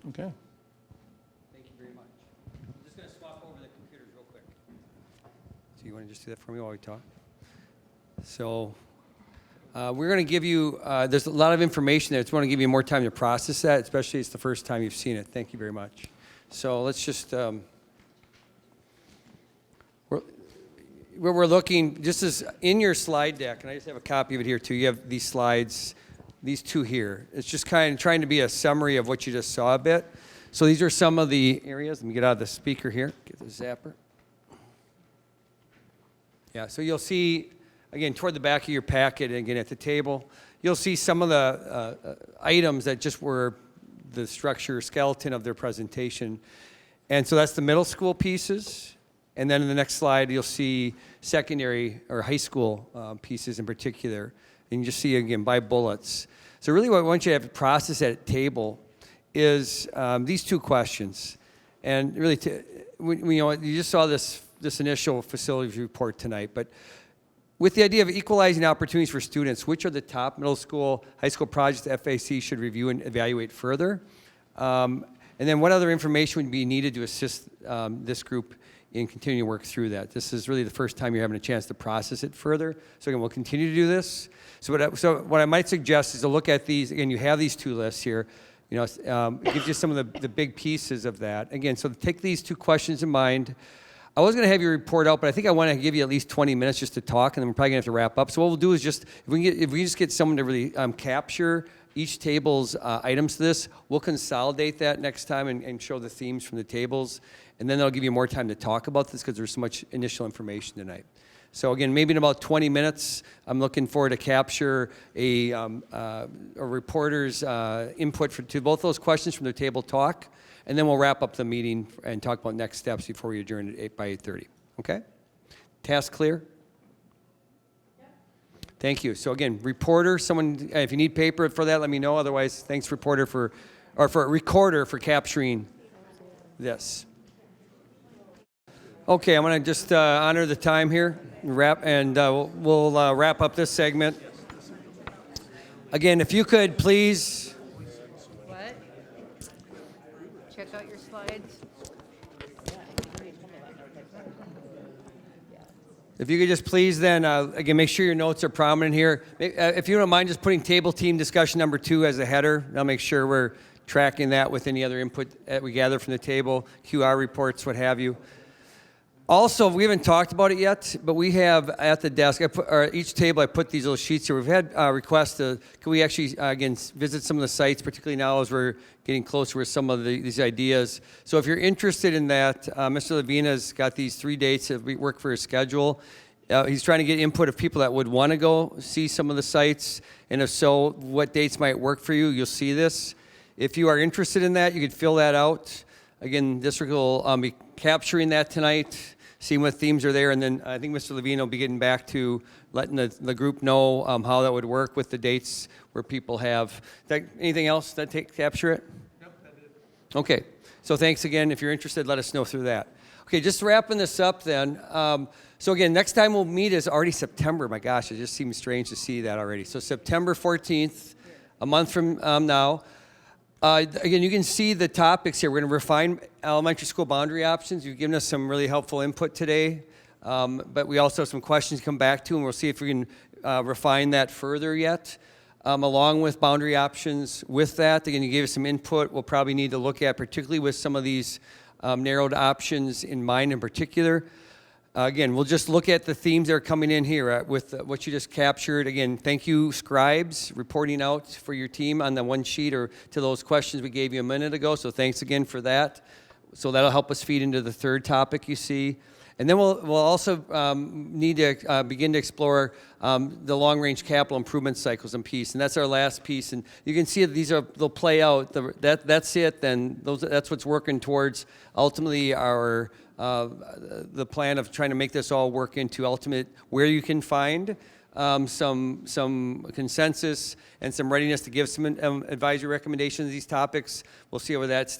Okay. Thank you very much. I'm just going to swap over the computers real quick. So you want to just do that for me while we talk? So we're going to give you, there's a lot of information there. I just want to give you more time to process that, especially it's the first time you've seen it. Thank you very much. So let's just, we're looking, just as in your slide deck, and I just have a copy of it here too, you have these slides, these two here. It's just kind of trying to be a summary of what you just saw a bit. So these are some of the areas. Let me get out of the speaker here, get the zapper. Yeah, so you'll see, again, toward the back of your packet, again, at the table, you'll see some of the items that just were the structure, skeleton of their presentation. And so that's the middle school pieces. And then in the next slide, you'll see secondary or high school pieces in particular. And you just see, again, by bullets. So really what I want you to have to process at table is these two questions. And really, you just saw this initial facilities report tonight, but with the idea of equalizing opportunities for students, which are the top middle school, high school projects FAC should review and evaluate further? And then what other information would be needed to assist this group in continuing to work through that? This is really the first time you're having a chance to process it further. So again, we'll continue to do this. So what I might suggest is to look at these. Again, you have these two lists here. You know, it gives you some of the big pieces of that. Again, so take these two questions in mind. I was going to have your report out, but I think I want to give you at least 20 minutes just to talk, and then we're probably going to have to wrap up. So what we'll do is just, if we just get someone to really capture each table's items to this, we'll consolidate that next time and show the themes from the tables, and then that'll give you more time to talk about this because there's so much initial information tonight. So again, maybe in about 20 minutes, I'm looking forward to capture a reporter's input to both those questions from the table talk, and then we'll wrap up the meeting and talk about next steps before we adjourn at by 8:30. Okay? Task clear? Thank you. So again, reporter, someone, if you need paper for that, let me know. Otherwise, thanks recorder for capturing this. Okay, I'm going to just honor the time here, we'll wrap up this segment. Again, if you could please. What? Check out your slides. If you could just please then, again, make sure your notes are prominent here. If you don't mind just putting table team discussion number 2 as a header, I'll make sure we're tracking that with any other input that we gather from the table, QR reports, what have you. Also, we haven't talked about it yet, but we have at the desk, each table I put these little sheets here. We've had requests can we actually, again, visit some of the sites, particularly now as we're getting closer with some of these ideas. So if you're interested in that, Mr. Levina's got these 3 dates that we work for his schedule. He's trying to get input of people that would want to go see some of the sites, and if so, what dates might work for you. You'll see this. If you are interested in that, you could fill that out. Again, district will be capturing that tonight, seeing what themes are there, and then I think Mr. Levine will be getting back to letting the group know how that would work with the dates where people have. Anything else that capture it? Nope, that did. Okay, so thanks again. If you're interested, let us know through that. Okay, just wrapping this up then. So again, next time we'll meet is already September. My gosh, it just seems strange to see that already. So September 14th, a month from now. Again, you can see the topics here. We're going to refine elementary school boundary options. You've given us some really helpful input today, but we also have some questions to come back to, and we'll see if we can refine that further yet. Along with boundary options with that, again, you gave us some input we'll probably need to look at, particularly with some of these narrowed options in mind in particular. Again, we'll just look at the themes that are coming in here with what you just captured. Again, thank you, scribes, reporting out for your team on the one sheet or to those questions we gave you a minute ago. So thanks again for that. So that'll help us feed into the third topic you see. And then we'll also need to begin to explore the long-range capital improvement cycles and piece. And that's our last piece. And you can see that they'll play out. That's it. Then that's what's working towards ultimately our the plan of trying to make this all work into ultimate where you can find some consensus and some readiness to give some advisory recommendations to these topics. We'll see where those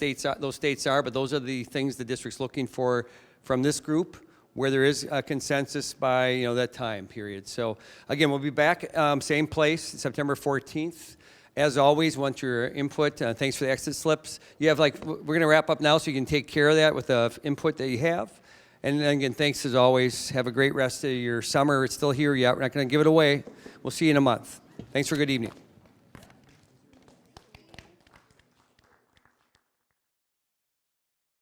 states are, but those are the things the district's looking for from this group, where there is a consensus by that time period. So again, we'll be back same place, September 14th. As always, want your input. Thanks for the exit slips. You have we're going to wrap up now, so you can take care of that with the input that you have. And then again, thanks as always. Have a great rest of your summer. It's still here yet. We're not going to give it away. We'll see you in a month. Thanks for a good evening.